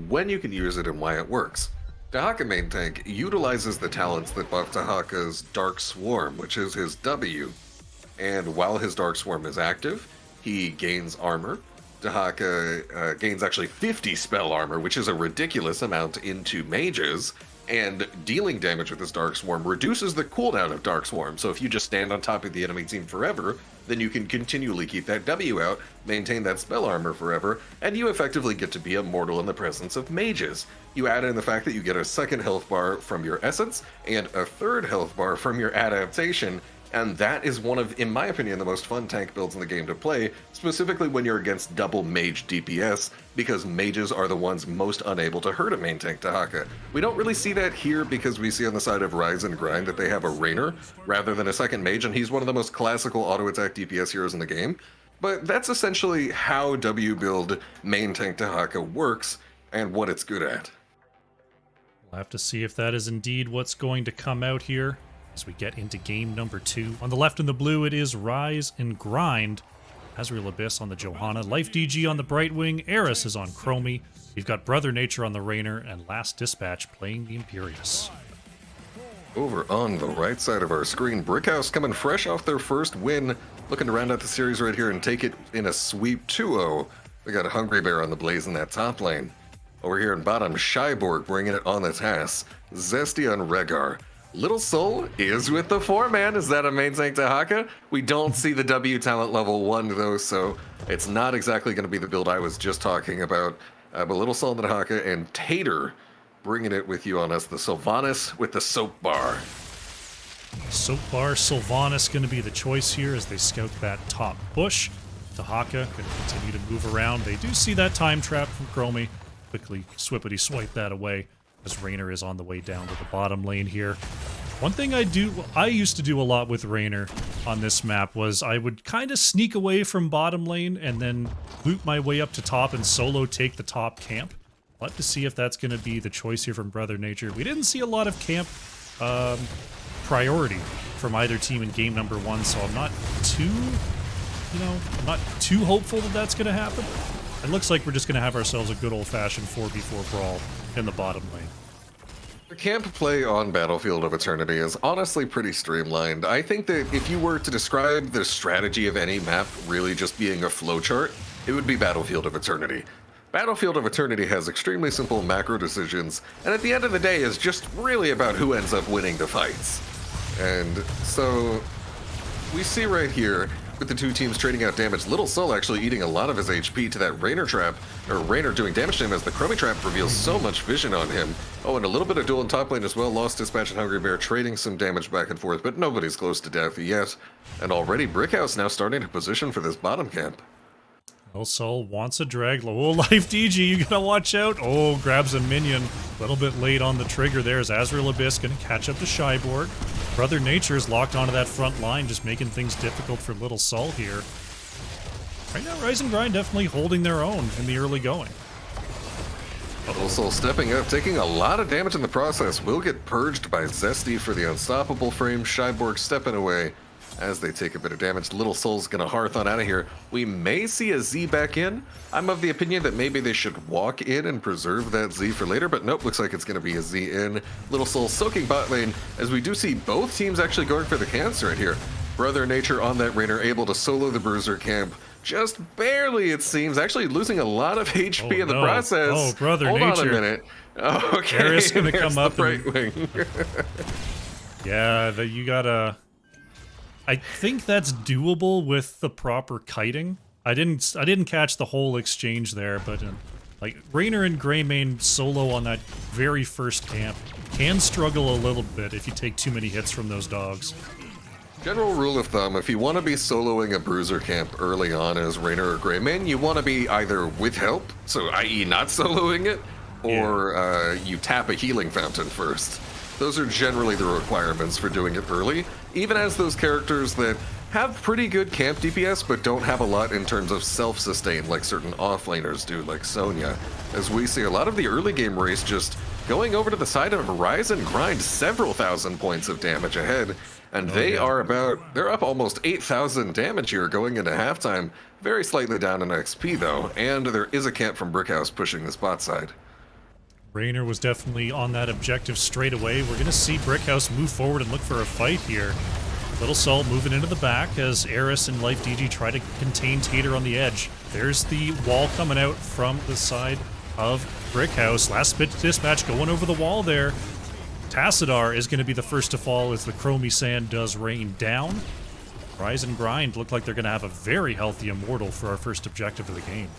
when you can use it and why it works. Dahaka main tank utilizes the talents that buff Dahaka's Dark Swarm, which is his W. And while his Dark Swarm is active, he gains armor. Dahaka gains actually 50 spell armor, which is a ridiculous amount into mages, and dealing damage with his Dark Swarm reduces the cooldown of Dark Swarm. So if you just stand on top of the enemy team forever, then you can continually keep that W out, maintain that spell armor forever, and you effectively get to be immortal in the presence of mages. You add in the fact that you get a second health bar from your essence, and a third health bar from your adaptation, and that is one of, in my opinion, the most fun tank builds in the game to play, specifically when you're against double mage DPS, because mages are the ones most unable to hurt a main tank Dahaka. We don't really see that here because we see on the side of Rise and Grind that they have a Rainer rather than a second mage, and he's one of the most classical auto-attack DPS heroes in the game. But that's essentially how W build main tank Dahaka works, and what it's good at. We'll have to see if that is indeed what's going to come out here as we get into game number 2. On the left in the blue, it is Rise and Grind. Azrael Abyss on the Johanna, Life DG on the Brightwing, Eris is on Chromie. We've got Brother Nature on the Rainer, and Last Dispatch playing the Imperius. Over on the right side of our screen, Brickhouse coming fresh off their first win, looking to round out the series right here and take it in a sweep 2-0. We got a Hungry Bear on the Blaze in that top lane. Over here in bottom, Shyborg bringing it on the Tass, Zesty on Rhaegar. Little Soul is with the 4-man. Is that a main tank Dahaka? We don't see the W talent level 1 though, so it's not exactly going to be the build I was just talking about. But Little Soul and Dahaka and Tater bringing it with you on us. The Sylvanas with the Soap Bar. Soap Bar, Sylvanas going to be the choice here as they scout that top bush. Dahaka going to continue to move around. They do see that time trap from Chromie. Quickly swippity swipe that away as Rainer is on the way down to the bottom lane here. One thing I used to do a lot with Rainer on this map was I would kind of sneak away from bottom lane and then loop my way up to top and solo take the top camp. I'll have to see if that's going to be the choice here from Brother Nature. We didn't see a lot of camp priority from either team in game number 1, so I'm not too hopeful that that's going to happen. It looks like we're just going to have ourselves a good old-fashioned 4v4 brawl in the bottom lane. The camp play on Battlefield of Eternity is honestly pretty streamlined. I think that if you were to describe the strategy of any map really just being a flowchart, it would be Battlefield of Eternity. Battlefield of Eternity has extremely simple macro decisions, and at the end of the day is just really about who ends up winning the fights. And so we see right here, with the two teams trading out damage, Little Soul actually eating a lot of his HP to that Rainer trap, or Rainer doing damage to him as the Chromie trap reveals so much vision on him. Oh, and a little bit of duel in top lane as well. Lost Dispatch and Hungry Bear trading some damage back and forth, but nobody's close to death yet. And already Brickhouse now starting to position for this bottom camp. Little Soul wants a drag. Oh, Life DG, you gotta watch out. Oh, grabs a minion. A little bit late on the trigger there as Azrael Abyss gonna catch up to Shyborg. Brother Nature is locked onto that front line, just making things difficult for Little Soul here. Right now, Rise and Grind definitely holding their own in the early going. Little Soul stepping up, taking a lot of damage in the process. Will get purged by Zesty for the unstoppable frame. Shyborg stepping away as they take a bit of damage. Little Soul's gonna hearth on out of here. We may see a Z back in. I'm of the opinion that maybe they should walk in and preserve that Z for later, but nope, looks like it's gonna be a Z in. Little Soul soaking bot lane, as we do see both teams actually going for the camps right here. Brother Nature on that Rainer, able to solo the Bruiser camp. Just barely, it seems. Actually losing a lot of HP in the process. Oh, Brother Hold Nature. on a minute. Okay. Eris gonna come up right and... wing. Yeah, you gotta... I think that's doable with the proper kiting. I didn't catch the whole exchange there, but like Rainer and Greymane solo on that very first camp can struggle a little bit if you take too many hits from those dogs. General rule of thumb, if you want to be soloing a bruiser camp early on as Raynor or Greymane, you want to be either with help, so i.e. not soloing it, or you tap a healing fountain first. Those are generally the requirements for doing it early, even as those characters that have pretty good camp DPS but don't have a lot in terms of self-sustain like certain offlaners do, like Sonya. As we see a lot of the early game race just going over to the side of Rise and Grind several thousand points of damage ahead, and they're up almost 8,000 damage here going into halftime, very slightly down in XP though, and there is a camp from Brickhouse pushing the spot side. Raynor was definitely on that objective straight away. We're going to see Brickhouse move forward and look for a fight here. Little Soul moving into the back as Eris and Life DG try to contain Tater on the edge. There's the wall coming out from the side of Brickhouse. Last bit dispatch going over the wall there. Tassadar is going to be the first to fall as the Chromie Sand does rain down. Rise and Grind look like they're going to have a very healthy Immortal for our first objective of the game.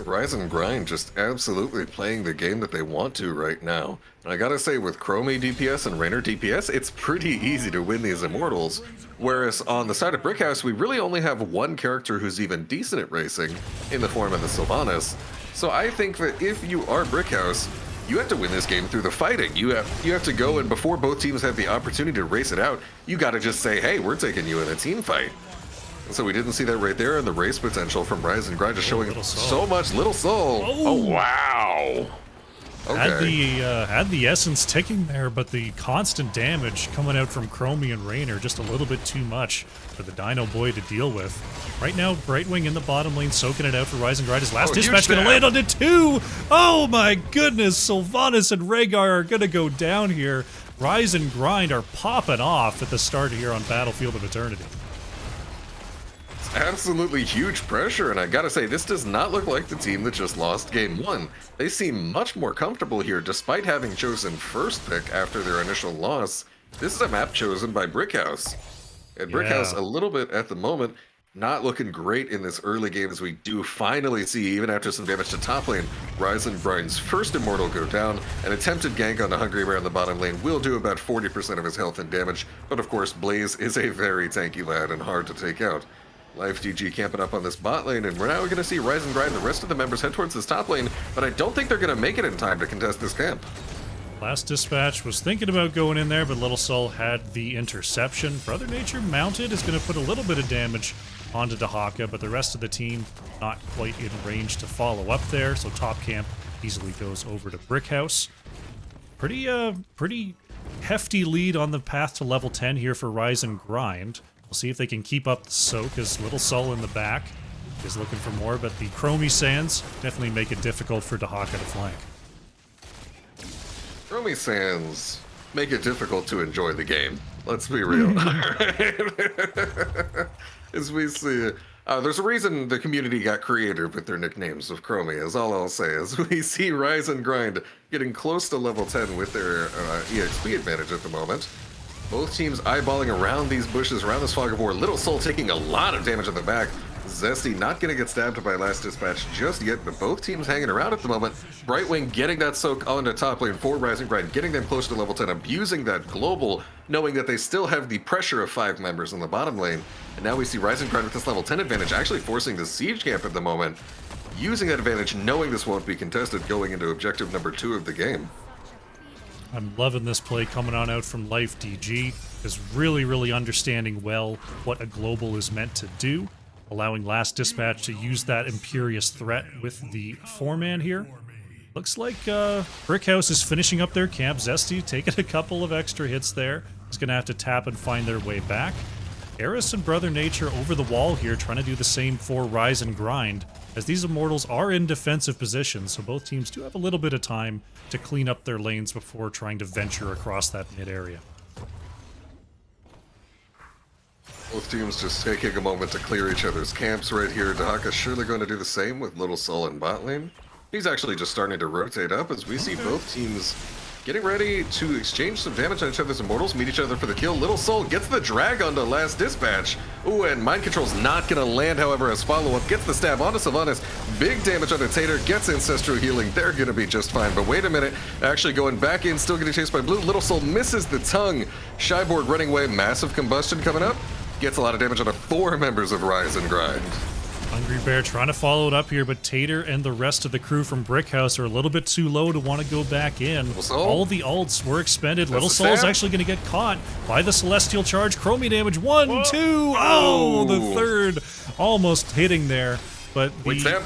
Rise and Grind just absolutely playing the game that they want to right now. And I gotta say, with Chromie DPS and Raynor DPS, it's pretty easy to win these Immortals. Whereas on the side of Brickhouse, we really only have one character who's even decent at racing, in the form of the Sylvanas. So I think that if you are Brickhouse, you have to win this game through the fighting. You have to go, and before both teams have the opportunity to race it out, you gotta just say, hey, we're taking you in a team fight. So we didn't see that right there, and the race potential from Rise and Grind just showing so much. Little Soul. Oh, wow. Okay. Had the essence ticking there, but the constant damage coming out from Chromie and Raynor just a little bit too much for the Dino Boy to deal with. Right now, Brightwing in the bottom lane soaking it out for Rise and Grind. His last dispatch going to land on it too. Oh my goodness, Sylvanas and Rhaegar are going to go down here. Rise and Grind are popping off at the start here on Battlefield of Eternity. Absolutely huge pressure, and I gotta say, this does not look like the team that just lost game one. They seem much more comfortable here, despite having chosen first pick after their initial loss. This is a map chosen by Brickhouse. And Brickhouse, a little bit at the moment, not looking great in this early game, as we do finally see, even after some damage to top lane, Rise and Grind's first Immortal go down. An attempted gank on the Hungry Bear in the bottom lane will do about 40% of his health and damage, but of course, Blaze is a very tanky lad and hard to take out. Life DG camping up on this bot lane, and we're now going to see Rise and Grind and the rest of the members head towards this top lane, but I don't think they're going to make it in time to contest this camp. Last dispatch was thinking about going in there, but Little Soul had the interception. Brother Nature mounted is going to put a little bit of damage onto Dahaka, but the rest of the team not quite in range to follow up there, so top camp easily goes over to Brickhouse. Pretty hefty lead on the path to level 10 here for Rise and Grind. We'll see if they can keep up the soak, as Little Soul in the back is looking for more, but the Chromie Sands definitely make it difficult for Dahaka to flank. Chromie Sands make it difficult to enjoy the game. Let's be real. As we see, there's a reason the community got creative with their nicknames of Chromie, is all I'll say. As we see Rise and Grind getting close to level 10 with their EXP advantage at the moment. Both teams eyeballing around these bushes, around this fog of war. Little Soul taking a lot of damage in the back. Zesty not going to get stabbed by last dispatch just yet, but both teams hanging around at the moment. Brightwing getting that soak onto top lane for Rise and Grind, getting them close to level 10, abusing that global, knowing that they still have the pressure of 5 members in the bottom lane. And now we see Rise and Grind with this level 10 advantage, actually forcing the siege camp at the moment, using that advantage, knowing this won't be contested, going into objective number 2 of the game. I'm loving this play coming on out from Life DG, is really understanding well what a global is meant to do, allowing Last Dispatch to use that Imperious threat with the 4-man here. Looks like Brickhouse is finishing up their camp. Zesty taking a couple of extra hits there. He's going to have to tap and find their way back. Eris and Brother Nature over the wall here, trying to do the same for Rise and Grind, as these Immortals are in defensive positions, so both teams do have a little bit of time to clean up their lanes before trying to venture across that mid area. Both teams just taking a moment to clear each other's camps right here. Dahaka's surely going to do the same with Little Soul in bot lane. He's actually just starting to rotate up, as we see both teams getting ready to exchange some damage on each other's immortals, meet each other for the kill. Little Soul gets the drag onto Last Dispatch. Ooh, and Mind Control's not gonna land, however, as follow-up. Gets the stab onto Sylvanas. Big damage onto Tater, gets Ancestral Healing. They're gonna be just fine, but wait a minute. Actually going back in, still getting chased by Blue. Little Soul misses the tongue. Shyborg running away, massive combustion coming up. Gets a lot of damage onto 4 members of Rise and Grind. Hungry Bear trying to follow it up here, but Tater and the rest of the crew from Brickhouse are a little bit too low to want to go back in. All the ults were expended. Little Soul's actually going to get caught by the Celestial Charge. Chromie damage, 1, 2, oh, the third almost hitting there. But the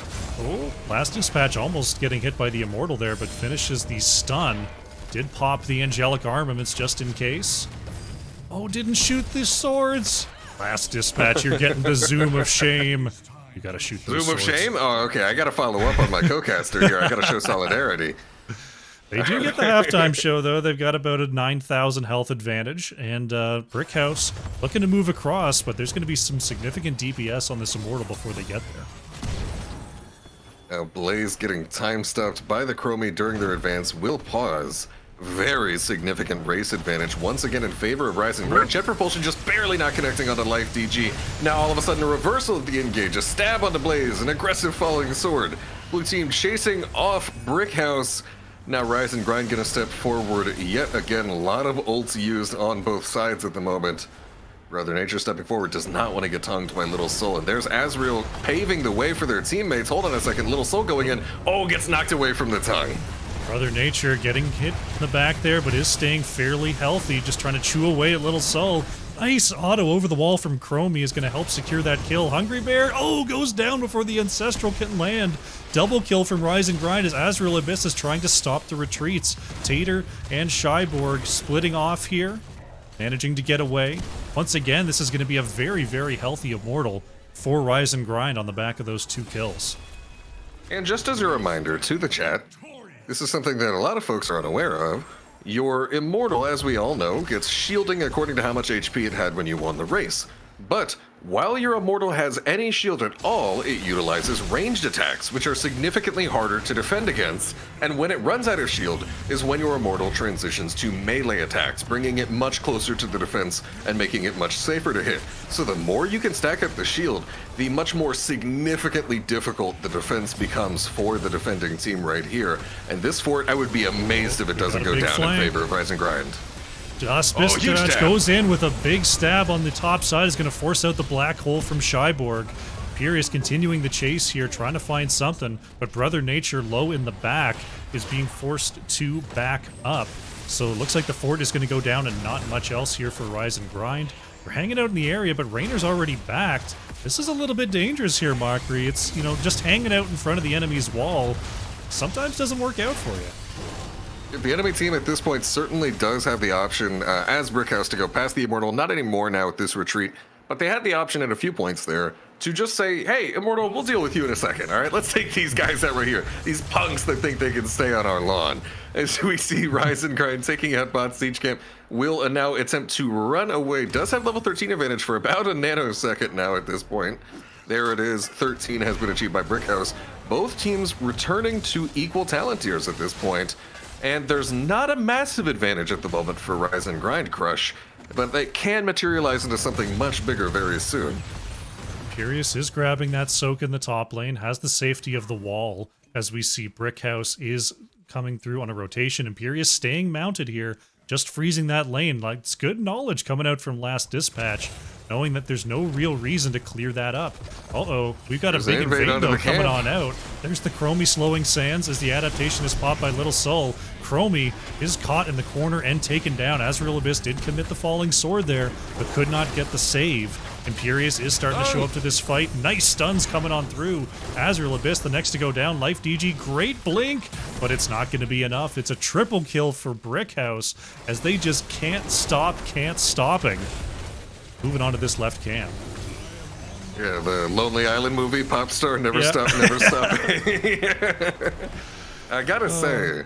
Last Dispatch almost getting hit by the Immortal there, but finishes the stun. Did pop the Angelic Armaments just in case. Oh, didn't shoot the swords. Last Dispatch, you're getting the Zoom of Shame. You gotta shoot those Zoom of swords. Shame? Oh, okay. I gotta follow up on my co-caster here. I gotta show solidarity. They do get the halftime show, though. They've got about a 9,000 health advantage. And Brickhouse looking to move across, but there's going to be some significant DPS on this Immortal before they get there. Now, Blaze getting time stopped by the Chromie during their advance will pause. Very significant race advantage once again in favor of Rising Grind. Jet Propulsion just barely not connecting onto Life DG. Now all of a sudden a reversal of the engage, a stab onto Blaze, an aggressive falling sword. Blue team chasing off Brickhouse. Now Rise and Grind gonna step forward yet again. A lot of ults used on both sides at the moment. Brother Nature stepping forward, does not want to get tongued by Little Soul. And there's Azrael paving the way for their teammates. Hold on a second, Little Soul going in. Oh, gets knocked away from the tongue. Brother Nature getting hit in the back there, but is staying fairly healthy, just trying to chew away at Little Soul. Nice auto over the wall from Chromie is going to help secure that kill. Hungry Bear, oh, goes down before the Ancestral can land. Double kill from Rise and Grind as Azrael Abyss is trying to stop the retreats. Tater and Shyborg splitting off here, managing to get away. Once again, this is going to be a very, very healthy Immortal for Rise and Grind on the back of those 2 kills. And just as a reminder to the chat, this is something that a lot of folks are unaware of. Your Immortal, as we all know, gets shielding according to how much HP it had when you won the race. But while your Immortal has any shield at all, it utilizes ranged attacks, which are significantly harder to defend against. And when it runs out of shield is when your Immortal transitions to melee attacks, bringing it much closer to the defense and making it much safer to hit. So the more you can stack up the shield, the much more significantly difficult the defense becomes for the defending team right here. And this fort, I would be amazed if it doesn't go down in favor of Rise and Grind. Dispatch goes in with a big stab on the top side, is going to force out the black hole from Shyborg. Furious continuing the chase here, trying to find something, but Brother Nature low in the back is being forced to back up. So it looks like the fort is going to go down and not much else here for Rise and Grind. We're hanging out in the area, but Rainer's already backed. This is a little bit dangerous here, Mockery. It's, you know, just hanging out in front of the enemy's wall sometimes doesn't work out for you. The enemy team at this point certainly does have the option as Brickhouse to go past the Immortal, not anymore now with this retreat, but they had the option at a few points there to just say, hey, Immortal, we'll deal with you in a second, all right? Let's take these guys that were here, these punks that think they can stay on our lawn. As we see Rise and Grind taking out bot Siege Camp, will now attempt to run away. Does have level 13 advantage for about a nanosecond now at this point. There it is, 13 has been achieved by Brickhouse. Both teams returning to equal talent tiers at this point. And there's not a massive advantage at the moment for Rise and Grind Crush, but they can materialize into something much bigger very soon. Furious is grabbing that soak in the top lane, has the safety of the wall, as we see Brickhouse is coming through on a rotation. Imperius staying mounted here, just freezing that lane. Like, it's good knowledge coming out from Last Dispatch, knowing that there's no real reason to clear that up. Uh-oh, we've got a big invade though coming on out. There's the Chromie slowing Sands as the adaptation is popped by Little Soul. Chromie is caught in the corner and taken down. Azrael Abyss did commit the falling sword there, but could not get the save. Imperius is starting to show up to this fight. Nice stuns coming on through. Azrael Abyss, the next to go down. Life DG, great blink, but it's not going to be enough. It's a triple kill for Brickhouse as they just can't stopping. Moving on to this left camp. Yeah, the Lonely Island movie, Pop Star, never stop, never stopping. I gotta say,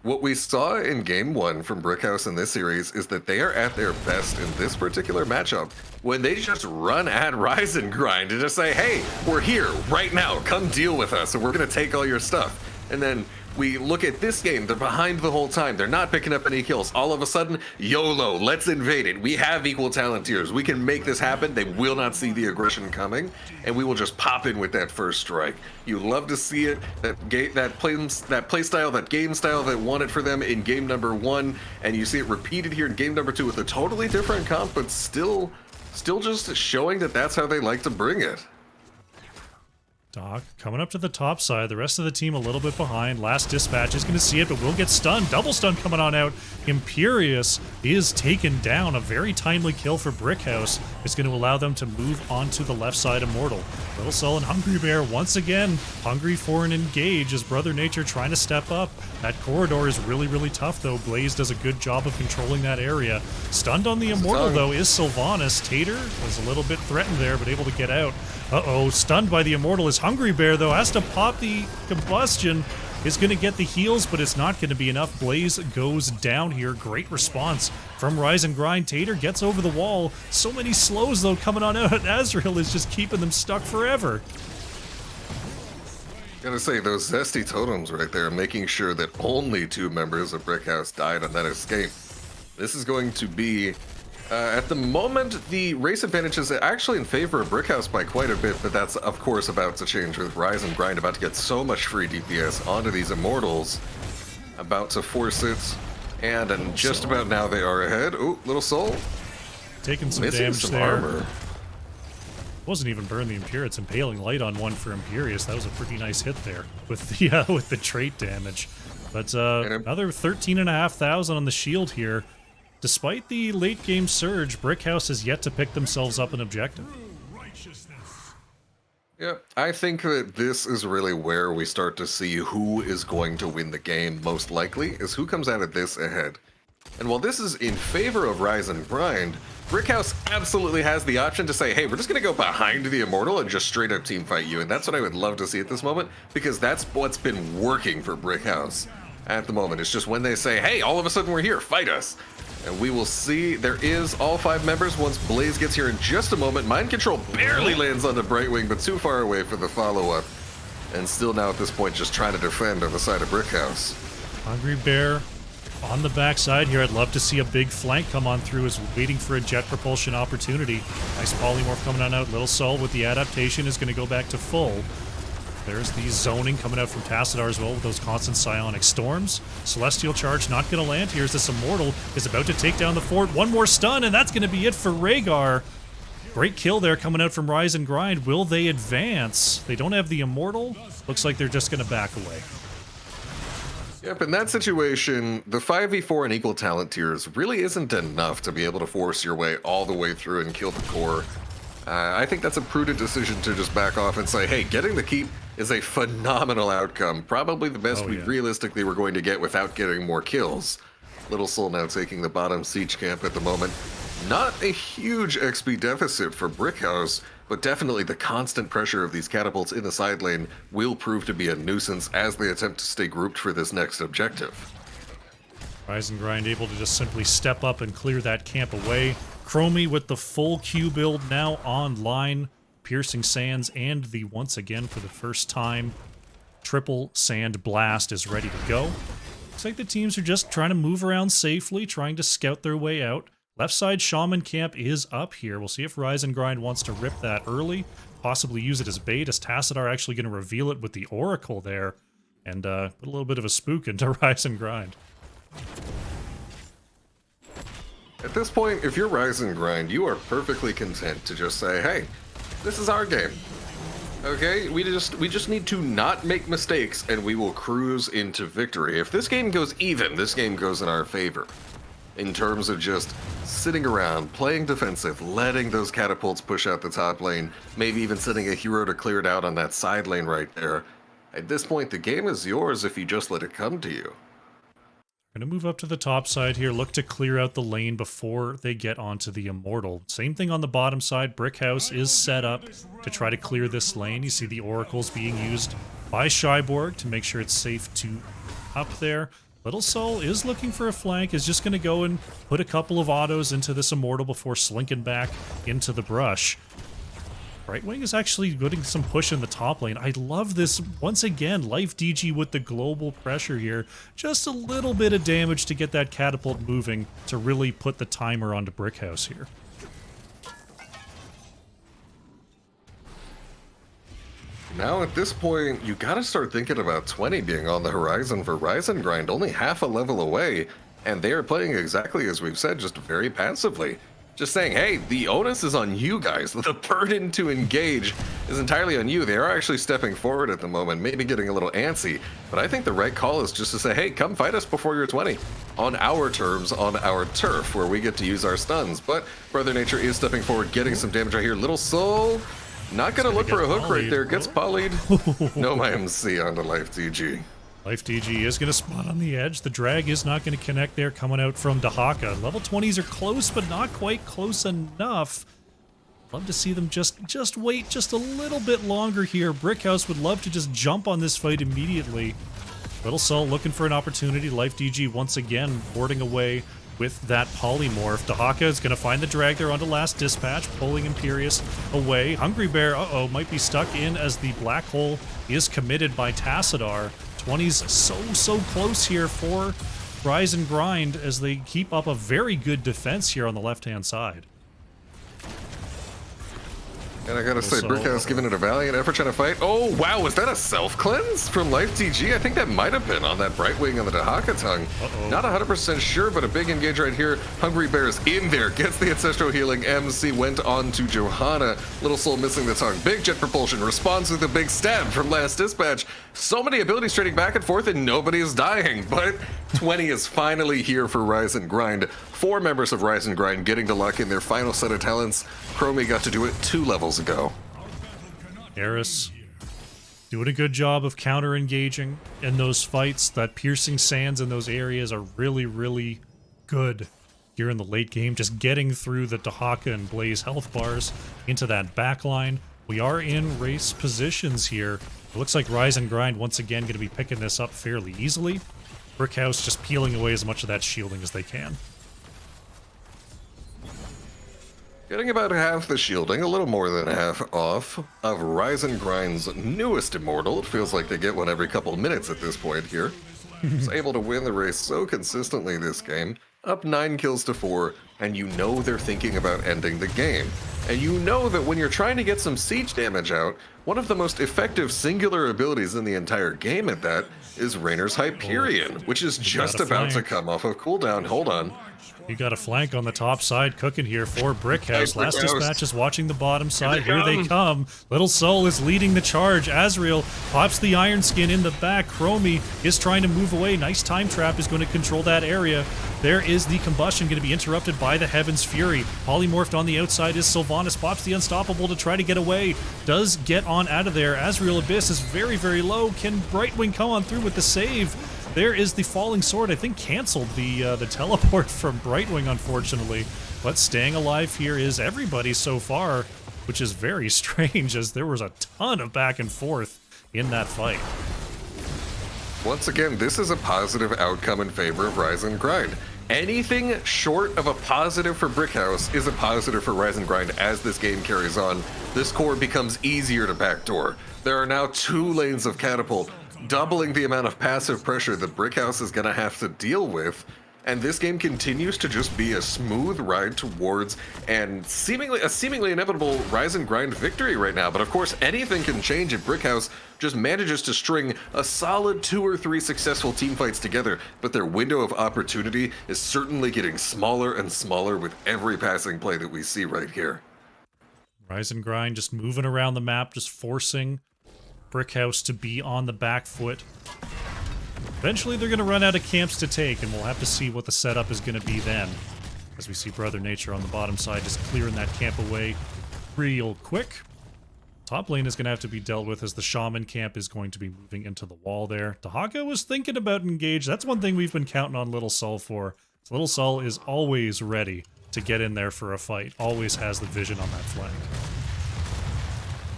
what we saw in Game 1 from Brickhouse in this series is that they are at their best in this particular matchup when they just run at Rise and Grind and just say, hey, we're here right now, come deal with us, and we're gonna take all your stuff. And then we look at this game, they're behind the whole time. They're not picking up any kills. All of a sudden, YOLO, let's invade it. We have equal talent tiers. We can make this happen. They will not see the aggression coming, and we will just pop in with that first strike. You love to see it, that play style, that game style that won it for them in game number 1, and you see it repeated here in game number 2 with a totally different comp, but still just showing that that's how they like to bring it. Doc coming up to the top side. The rest of the team a little bit behind. Last Dispatch is going to see it, but will get stunned. Double stun coming on out. Imperious is taken down. A very timely kill for Brickhouse. It's going to allow them to move onto the left side Immortal. Little Soul and Hungry Bear once again hungry for an engage as Brother Nature trying to step up. That corridor is really, really tough, though. Blaze does a good job of controlling that area. Stunned on the Immortal, though, is Sylvanas. Tater was a little bit threatened there, but able to get out. Uh-oh, stunned by the Immortal is Hungry Bear, though, has to pop the combustion. Is going to get the heals, but it's not going to be enough. Blaze goes down here. Great response from Rise and Grind. Tater gets over the wall. So many slows, though, coming on out. Azrael is just keeping them stuck forever. Gotta say, those zesty totems right there, making sure that only 2 members of Brickhouse died on that escape. This is going to be... at the moment, the race advantage is actually in favor of Brickhouse by quite a bit, but that's, of course, about to change with Rise and Grind about to get so much free DPS onto these Immortals. About to force it, and just about now they are ahead. Ooh, Little Soul. Taking some Missing damage some there. armor. Wasn't even burn the Imperious. Impaling Light on one for Imperious. That was a pretty nice hit there with the with the trait damage. But another 13,500 on the shield here. Despite the late game surge, Brickhouse has yet to pick themselves up an objective. Yeah, I think that this is really where we start to see who is going to win the game most likely, is who comes out of this ahead. And while this is in favor of Rise and Grind, Brickhouse absolutely has the option to say, hey, we're just going to go behind the Immortal and just straight up teamfight you. And that's what I would love to see at this moment, because that's what's been working for Brickhouse at the moment. It's just when they say, hey, all of a sudden we're here, fight us. And we will see, there is all 5 members once Blaze gets here in just a moment. Mind Control barely lands on the Brightwing, but too far away for the follow-up. And still now at this point just trying to defend on the side of Brickhouse. Hungry Bear on the backside here. I'd love to see a big flank come on through as waiting for a jet propulsion opportunity. Nice polymorph coming on out. Little Soul with the adaptation is going to go back to full. There's the zoning coming out from Tassadar as well with those constant psionic storms. Celestial Charge not going to land here as this Immortal is about to take down the fort. One more stun, and that's going to be it for Rhaegar. Great kill there coming out from Rise and Grind. Will they advance? They don't have the Immortal. Looks like they're just going to back away. Yep, in that situation, the 5v4 and equal talent tiers really isn't enough to be able to force your way all the way through and kill the core. I think that's a prudent decision to just back off and say, hey, getting the keep is a phenomenal outcome. Probably the best we realistically were going to get without getting more kills. Little Soul now taking the bottom siege camp at the moment. Not a huge XP deficit for Brickhouse, but definitely the constant pressure of these catapults in the side lane will prove to be a nuisance as they attempt to stay grouped for this next objective. Rise and Grind able to just simply step up and clear that camp away. Chromie with the full Q build now online. Piercing Sands and the, once again for the first time, Triple Sand Blast is ready to go. Looks like the teams are just trying to move around safely, trying to scout their way out. Left side Shaman camp is up here. We'll see if Rise and Grind wants to rip that early, possibly use it as bait, as Tassadar actually going to reveal it with the Oracle there, and put a little bit of a spook into Rise and Grind. At this point, if you're Rise and Grind, you are perfectly content to just say, hey, this is our game. Okay, we just need to not make mistakes and we will cruise into victory. If this game goes even, this game goes in our favor. In terms of just sitting around, playing defensive, letting those catapults push out the top lane, maybe even sending a hero to clear it out on that side lane right there. At this point, the game is yours if you just let it come to you. Going to move up to the top side here, look to clear out the lane before they get onto the Immortal. Same thing on the bottom side. Brickhouse is set up to try to clear this lane. You see the Oracles being used by Shyborg to make sure it's safe to up there. Little Soul is looking for a flank, is just going to go and put a couple of autos into this Immortal before slinking back into the brush. Brightwing is actually getting some push in the top lane. I love this. Once again, Life DG with the global pressure here. Just a little bit of damage to get that catapult moving to really put the timer onto Brickhouse here. Now at this point, you gotta start thinking about 20 being on the horizon for Rise and Grind, only half a level away, and they are playing exactly as we've said, just very passively. Just saying, hey, the onus is on you guys. The burden to engage is entirely on you. They are actually stepping forward at the moment, maybe getting a little antsy, but I think the right call is just to say, hey, come fight us before you're 20. On our terms, on our turf, where we get to use our stuns. But Brother Nature is stepping forward, getting some damage right here. Little Soul, not gonna look for a hook right there. Gets polyed. No my MC on the Life DG. Life DG is going to spawn on the edge. The drag is not going to connect there coming out from Dahaka. Level 20s are close, but not quite close enough. Love to see them just wait just a little bit longer here. Brickhouse would love to just jump on this fight immediately. Little Soul looking for an opportunity. Life DG once again boarding away with that polymorph. Dahaka is going to find the drag there onto Last Dispatch, pulling Imperious away. Hungry Bear, might be stuck in as the black hole is committed by Tassadar. 20's so close here for Rise and Grind as they keep up a very good defense here on the left-hand side. And I gotta say, Brickhouse giving it a valiant effort trying to fight. Oh, wow, was that a self-cleanse from Life DG? I think that might have been on that Brightwing on the Dahaka tongue. Not 100% sure, but a big engage right here. Hungry Bear's in there, gets the Ancestral Healing. MC went on to Johanna. Little Soul missing the tongue. Big Jet Propulsion responds with a big stab from Last Dispatch. So many abilities trading back and forth and nobody is dying, but 20 is finally here for Rise and Grind. 4 members of Rise and Grind getting to lock in their final set of talents. Chromie got to do it 2 levels ago. Eris doing a good job of counter-engaging in those fights. That piercing sands in those areas are really good here in the late game. Just getting through the Dahaka and Blaze health bars into that backline. We are in race positions here. It looks like Rise and Grind once again going to be picking this up fairly easily. Brickhouse just peeling away as much of that shielding as they can. Getting about half the shielding, a little more than half off, of Rise and Grind's newest Immortal. It feels like they get one every couple of minutes at this point here. Was able to win the race so consistently this game. Up 9 kills to 4, and you know they're thinking about ending the game. And you know that when you're trying to get some siege damage out, one of the most effective singular abilities in the entire game at that is Rainer's Hyperion, which is just about to come off of cooldown. Hold on. You got a flank on the top side cooking here for Brickhouse. Last Dispatch is watching the bottom side. Here they come. Little Soul is leading the charge. Azrael pops the Iron Skin in the back. Chromie is trying to move away. Nice time trap is going to control that area. There is the combustion going to be interrupted by the Heaven's Fury. Polymorphed on the outside is Sylvanas. Pops the Unstoppable to try to get away. Does get on out of there. Azrael Abyss is very low. Can Brightwing come on through with the save? There is the Falling Sword. I think canceled the teleport from Brightwing, unfortunately. But staying alive here is everybody so far, which is very strange as there was a ton of back and forth in that fight. Once again, this is a positive outcome in favor of Rise and Grind. Anything short of a positive for Brickhouse is a positive for Rise and Grind as this game carries on. This core becomes easier to backdoor. There are now 2 lanes of Catapult, doubling the amount of passive pressure that Brickhouse is going to have to deal with, and this game continues to just be a smooth ride towards and seemingly inevitable Rise and Grind victory right now. But of course, anything can change if Brickhouse just manages to string a solid 2 or 3 successful teamfights together, but their window of opportunity is certainly getting smaller and smaller with every passing play that we see right here. Rise and Grind just moving around the map, just forcing Brickhouse to be on the back foot. Eventually they're going to run out of camps to take, and we'll have to see what the setup is going to be then. As we see Brother Nature on the bottom side just clearing that camp away real quick. Top lane is going to have to be dealt with as the Shaman camp is going to be moving into the wall there. Dahaka was thinking about engage. That's one thing we've been counting on Little Soul for. Little Soul is always ready to get in there for a fight. Always has the vision on that flank.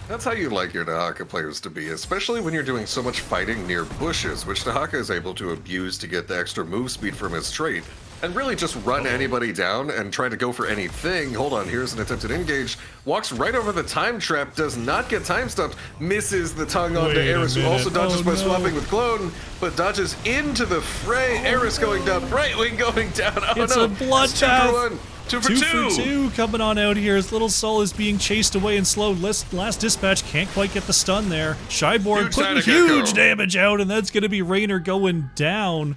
That's how you like your Dahaka players to be, especially when you're doing so much fighting near bushes, which Dahaka is able to abuse to get the extra move speed from his trait. and really just run anybody down and try to go for anything. Hold on, here's an attempted engage. Walks right over the time trap, does not get time stopped, misses the tongue onto Wait a Eris, who minute. also dodges by no. swapping with Clone, but dodges into the fray. Eris going down, Brightwing going down. Oh It's no, a bloodbath. Two for two. Coming on out here as Little Soul is being chased away and slowed. Last Dispatch can't quite get the stun there. Shyborg Huge putting Sonic huge Echo. damage out, and that's going to be Raynor going down.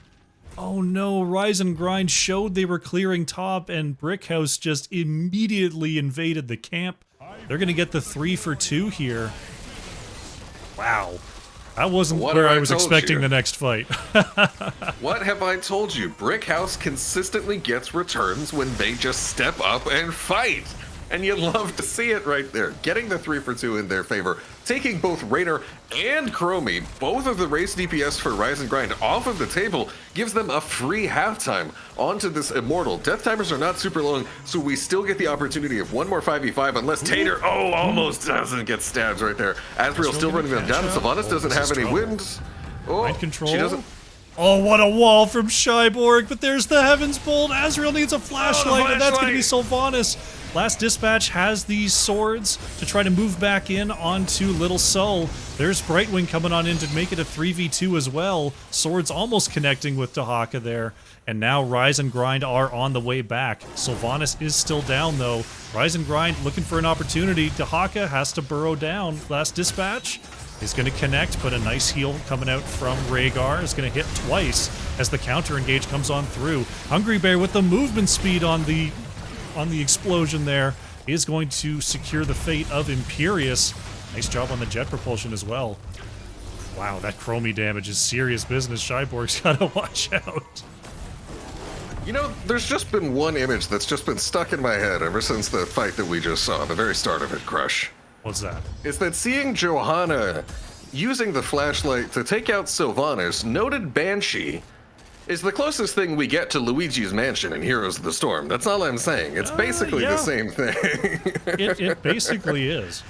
Oh no, Rise and Grind showed they were clearing top, and Brickhouse just immediately invaded the camp. They're going to get the 3 for 2 here. Wow. That wasn't What where have I I was told expecting you? the next fight. What have I told you? Brickhouse consistently gets returns when they just step up and fight. And you love to see it right there. Getting the 3 for 2 in their favor. Taking both Raynor and Chromie, both of the race DPS for Rise and Grind, off of the table, gives them a free halftime onto this Immortal. Death timers are not super long, so we still get the opportunity of one more 5v5 unless Tater, almost doesn't get stabs right there. Asriel still running them down. Sylvanas doesn't this have is any trouble. wind. Oh, Mind control. she doesn't. Oh, what a wall from Shyborg, but there's the Heaven's Bolt. Azrael needs a flashlight, and that's going to be Sylvanas. Last Dispatch has these swords to try to move back in onto Little Soul. There's Brightwing coming on in to make it a 3v2 as well. Swords almost connecting with Dahaka there. And now Rise and Grind are on the way back. Sylvanas is still down, though. Rise and Grind looking for an opportunity. Dahaka has to burrow down. Last Dispatch is going to connect, but a nice heal coming out from Rhaegar is going to hit twice as the counter engage comes on through. Hungry Bear with the movement speed on the explosion there is going to secure the fate of Imperius. Nice job on the jet propulsion as well. Wow, that Chromie damage is serious business. Shyborg's got to watch out. You know, there's just been one image that's just been stuck in my head ever since the fight that we just saw, the very start of it, Crush. What's that? Is that seeing Johanna using the flashlight to take out Sylvanas, noted Banshee, is the closest thing we get to Luigi's Mansion in Heroes of the Storm. That's all I'm saying. It's basically yeah. the same thing. It basically is.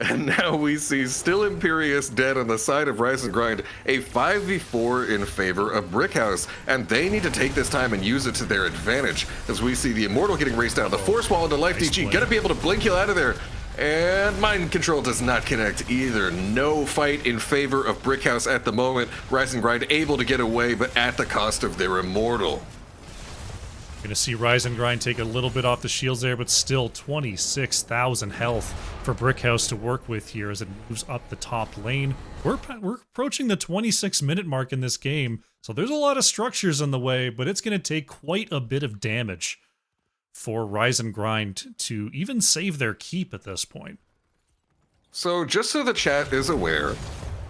And now we see still Imperius dead on the side of Rise and Grind, a 5v4 in favor of Brickhouse, and they need to take this time and use it to their advantage, as we see the Immortal getting raced down, the Force Wall into Life Nice DG, play. gonna be able to blink heal out of there, and Mind Control does not connect either. No fight in favor of Brickhouse at the moment. Rise and Grind able to get away, but at the cost of their Immortal. Going to see Rise and Grind take a little bit off the shields there, but still 26,000 health for Brickhouse to work with here as it moves up the top lane. We're approaching the 26-minute mark in this game, so there's a lot of structures in the way, but it's going to take quite a bit of damage for Rise and Grind to even save their keep at this point. So just so the chat is aware,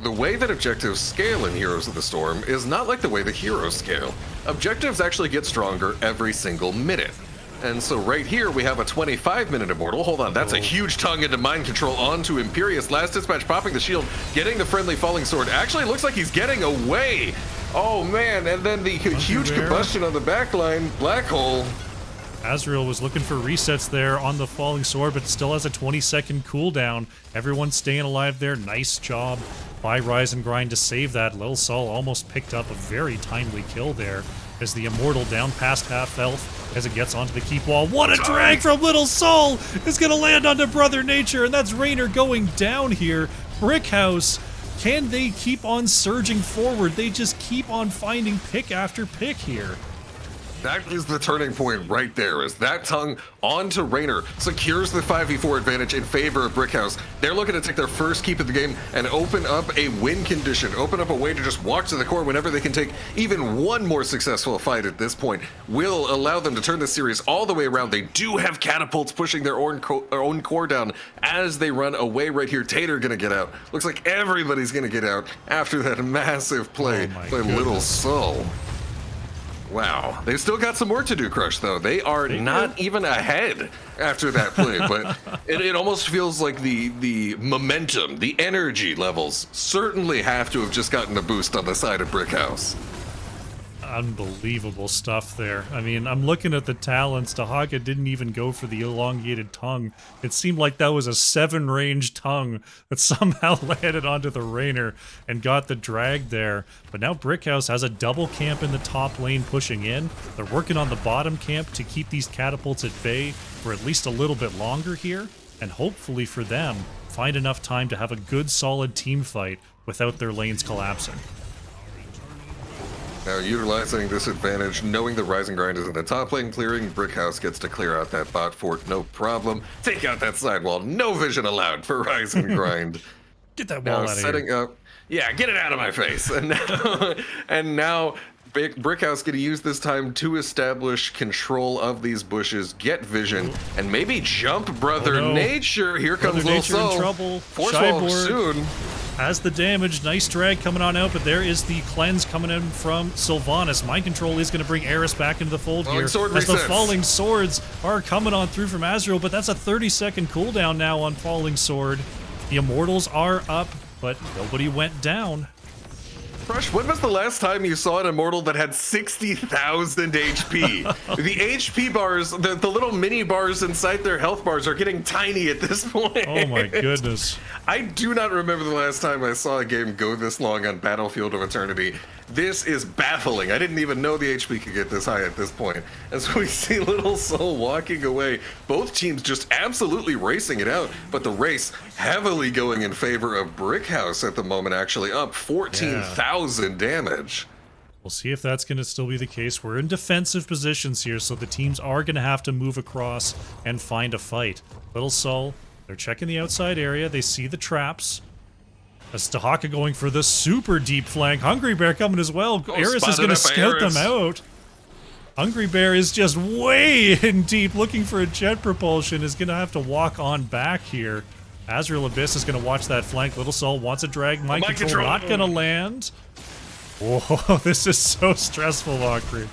the way that objectives scale in Heroes of the Storm is not like the way the heroes scale. Objectives actually get stronger every single minute. And so right here we have a 25-minute Immortal. Hold on, that's a huge tongue into Mind Control onto Imperius. Last Dispatch popping the shield, getting the friendly Falling Sword. Actually looks like he's getting away. Oh man, and then the huge combustion on the backline. Black Hole. Azrael was looking for resets there on the Falling Sword, but still has a 20-second cooldown. Everyone's staying alive there. Nice job by Rise and Grind to save that. Lil Sol almost picked up a very timely kill there as the Immortal down past half health as it gets onto the keep wall. What a drag from Little Soul is going to land onto Brother Nature, and that's Raynor going down here. Brickhouse, can they keep on surging forward? They just keep on finding pick after pick here. That is the turning point right there, as that tongue onto Raynor secures the 5v4 advantage in favor of Brickhouse. They're looking to take their first keep of the game and open up a win condition, open up a way to just walk to the core whenever they can take even one more successful fight at this point. Will allow them to turn the series all the way around. They do have catapults pushing their own core down as they run away right here. Tater gonna get out. Looks like everybody's gonna get out after that massive play by Little Soul. Wow, they've still got some work to do, Crush, though. They are not even ahead after that play, but it almost feels like the momentum, the energy levels certainly have to have just gotten a boost on the side of Brickhouse. Unbelievable stuff there. I mean, I'm looking at the talents. Dahaka didn't even go for the elongated tongue. It seemed like that was a 7-range tongue that somehow landed onto the Rainer and got the drag there. But now Brickhouse has a double camp in the top lane pushing in. They're working on the bottom camp to keep these catapults at bay for at least a little bit longer here. And hopefully for them, find enough time to have a good solid team fight without their lanes collapsing. Now, utilizing this advantage, knowing the Rising Grind is in the top lane clearing, Brickhouse gets to clear out that bot fort, no problem. Take out that sidewall, no vision allowed for Rising Grind. Get that wall out of setting here. up, yeah, get it out of my face. And now Brickhouse going to use this time to establish control of these bushes, get vision, and maybe jump Brother Nature. Here comes Brother Nature Lil in Soul. trouble. Force wall Shyborg soon. has the damage. Nice drag coming on out, but there is the cleanse coming in from Sylvanas. Mind Control is going to bring Eris back into the fold here. Sword as the resets. Falling Swords are coming on through from Azrael, but that's a 30-second cooldown now on Falling Sword. The Immortals are up, but nobody went down. Rush, when was the last time you saw an Immortal that had 60,000 HP? The HP bars, the little mini bars inside their health bars are getting tiny at this point. Oh my goodness. I do not remember the last time I saw a game go this long on Battlefield of Eternity. This is baffling. I didn't even know the HP could get this high at this point. As we see Little Soul walking away, both teams just absolutely racing it out, but the race heavily going in favor of Brickhouse at the moment, actually up 14,000 damage. We'll see if that's going to still be the case. We're in defensive positions here, so the teams are going to have to move across and find a fight. Little Soul, they're checking the outside area. They see the traps. As Dahaka going for the super deep flank. Hungry Bear coming as well. Eris is going to scout them out. Hungry Bear is just way in deep, looking for a jet propulsion. Is going to have to walk on back here. Azrael Abyss is going to watch that flank. Little Soul wants a drag. Mind control not going to land. Whoa, this is so stressful, Valkyrie.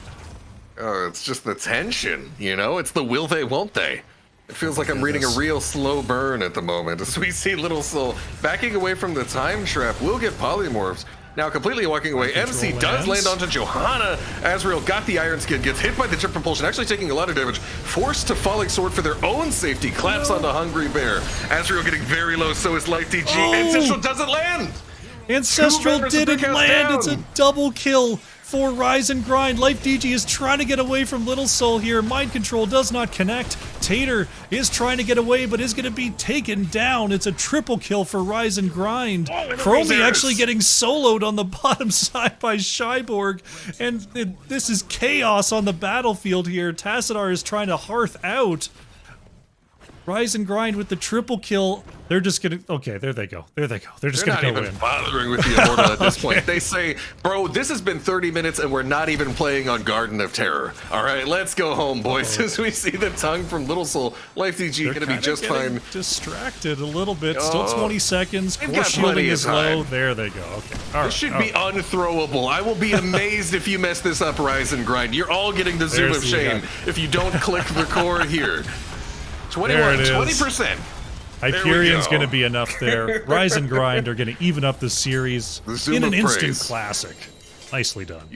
Oh, it's just the tension, you know? It's the will they, won't they? It feels like I'm reading a real slow burn at the moment as we see Little Soul backing away from the time trap. Will get polymorphs. Now completely walking away. MC does land onto Johanna. Azrael got the Iron Skin, gets hit by the jet propulsion, actually taking a lot of damage. Forced to Falling Sword for their own safety. Claps onto Hungry Bear. Azrael getting very low, so is Light DG. Ancestral doesn't land! Ancestral didn't land. Down. It's a double kill for Rise and Grind. Life DG is trying to get away from Little Soul here. Mind Control does not connect. Tater is trying to get away, but is going to be taken down. It's a triple kill for Rise and Grind. Chromie actually getting soloed on the bottom side by Shyborg. And this is chaos on the battlefield here. Tassadar is trying to hearth out. Rise and Grind with the triple kill. They're just gonna, okay, there they go. There they go. They're just gonna go in. They're not even bothering with the Immortal at this point. They say, bro, this has been 30 minutes and we're not even playing on Garden of Terror. All right, let's go home, boys. As we see the tongue from Little Soul, Life DG gonna be just fine. Distracted a little bit. Still 20 seconds. They've Core got shielding plenty of is low. time. There they go. Okay. All This should be unthrowable. I will be amazed if you mess this up, Rise and Grind. You're all getting the Zoom There's of the shame if you don't click record here. 21, 20%. Hyperion's going to be enough there. Rise and Grind are going to even up the series in an instant classic. Nicely done.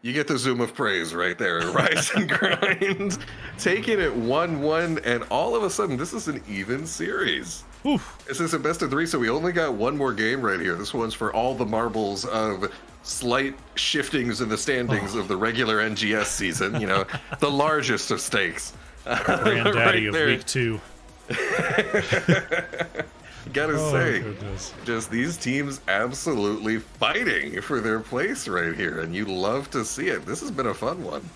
You get the Zoom of praise right there. Rise and Grind taking it 1-1, and all of a sudden, this is an even series. Oof. This is a best of 3, so we only got one more game right here. This one's for all the marbles of slight shiftings in the standings of the regular NGS season. You know, the largest of stakes. Granddaddy of week 2. Gotta say, goodness. just these teams absolutely fighting for their place right here, and you love to see it. This has been a fun one.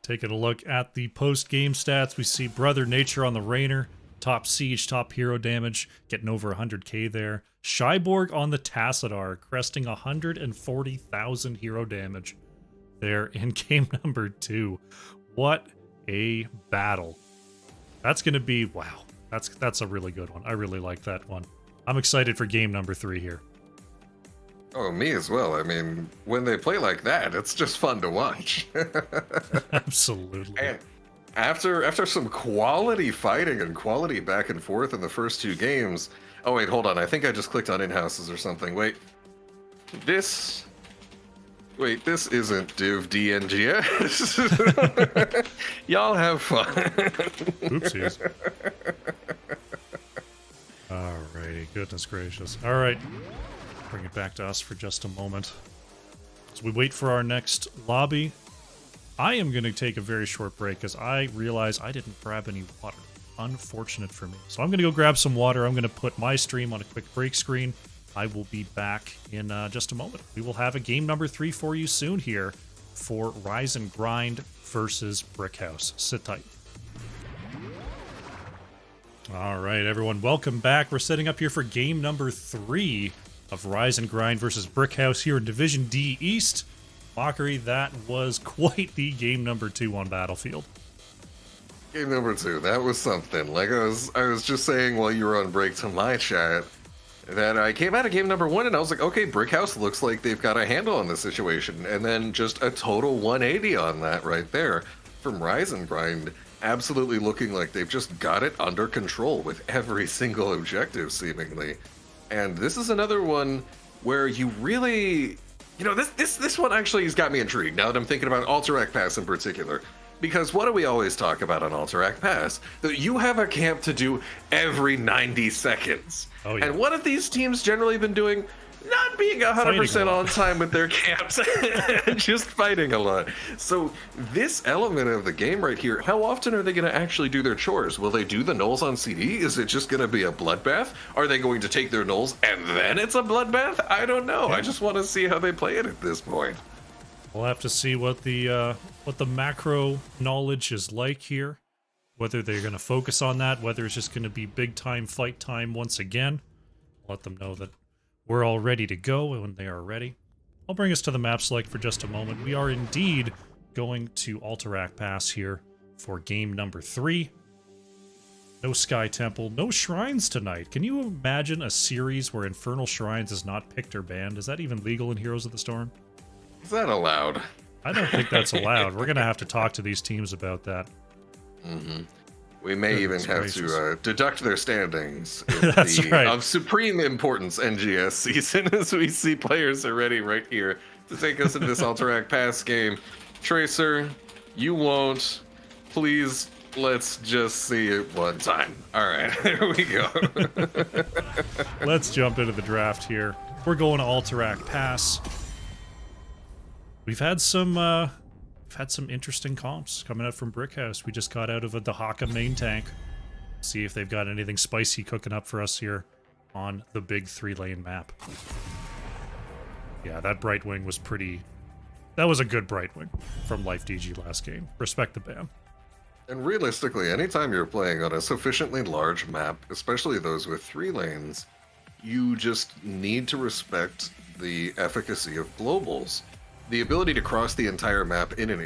Taking a look at the post-game stats, we see Brother Nature on the Rainer, top siege, top hero damage, getting over 100k there. Shyborg on the Tassadar, cresting 140,000 hero damage there in game number 2. What a battle. That's going to be, wow, that's a really good one. I really like that one. I'm excited for game number 3 here. Oh, me as well. I mean, when they play like that, it's just fun to watch. Absolutely. And after some quality fighting and quality back and forth in the first 2 games. Oh, wait, hold on. I think I just clicked on in-houses or something. Wait. This Wait, this isn't Div DNGS. Y'all have fun. Oopsies. Alrighty, goodness gracious. Alright, bring it back to us for just a moment. As we wait for our next lobby, I am going to take a very short break because I realize I didn't grab any water. Unfortunate for me. So I'm going to go grab some water. I'm going to put my stream on a quick break screen. I will be back in just a moment. We will have a game number 3 for you soon here for Rise and Grind versus Brickhouse. Sit tight. All right, everyone, welcome back. We're setting up here for game number 3 of Rise and Grind versus Brickhouse here in Division D East. Mockery, that was quite the game number 2 on Battlefield. Game number 2, that was something. Like I was just saying while you were on break to my chat, that I came out of game number 1 and I was like, okay, Brickhouse looks like they've got a handle on this situation. And then just a total 180 on that right there from Rise and Grind. Absolutely looking like they've just got it under control with every single objective, seemingly. And this is another one where you really... You know, this one actually has got me intrigued now that I'm thinking about Alterac Pass in particular. Because what do we always talk about on Alterac Pass? That you have a camp to do every 90 seconds. Oh, yeah. And what have these teams generally been doing? Not being 100% on time with their camps. Just fighting a lot. So this element of the game right here, how often are they going to actually do their chores? Will they do the nulls on CD? Is it just going to be a bloodbath? Are they going to take their nulls and then it's a bloodbath? I don't know. Yeah. I just want to see how they play it at this point. We'll have to see what the macro knowledge is like here. Whether they're going to focus on that, whether it's just going to be big time fight time once again. Let them know that we're all ready to go when they are ready. I'll bring us to the map select for just a moment. We are indeed going to Alterac Pass here for game number 3. No Sky Temple, no Shrines tonight. Can you imagine a series where Infernal Shrines is not picked or banned? Is that even legal in Heroes of the Storm? Is that allowed? I don't think that's allowed. We're going to have to talk to these teams about that. Mm-hmm. We may Goodness even have gracious. to deduct their standings in That's right. of supreme importance NGS season as we see players are ready right here to take us into this Alterac Pass game. Tracer, you won't. Please, let's just see it one time. All right, there we go. Let's jump into the draft here. We're going to Alterac Pass. We've had some interesting comps coming out from Brickhouse. We just got out of a Dahaka main tank. See if they've got anything spicy cooking up for us here on the big 3-lane map. Yeah, that Brightwing was pretty... That was a good Brightwing from Life DG last game. Respect the ban. And realistically, anytime you're playing on a sufficiently large map, especially those with 3 lanes, you just need to respect the efficacy of globals. The ability to cross the entire map in an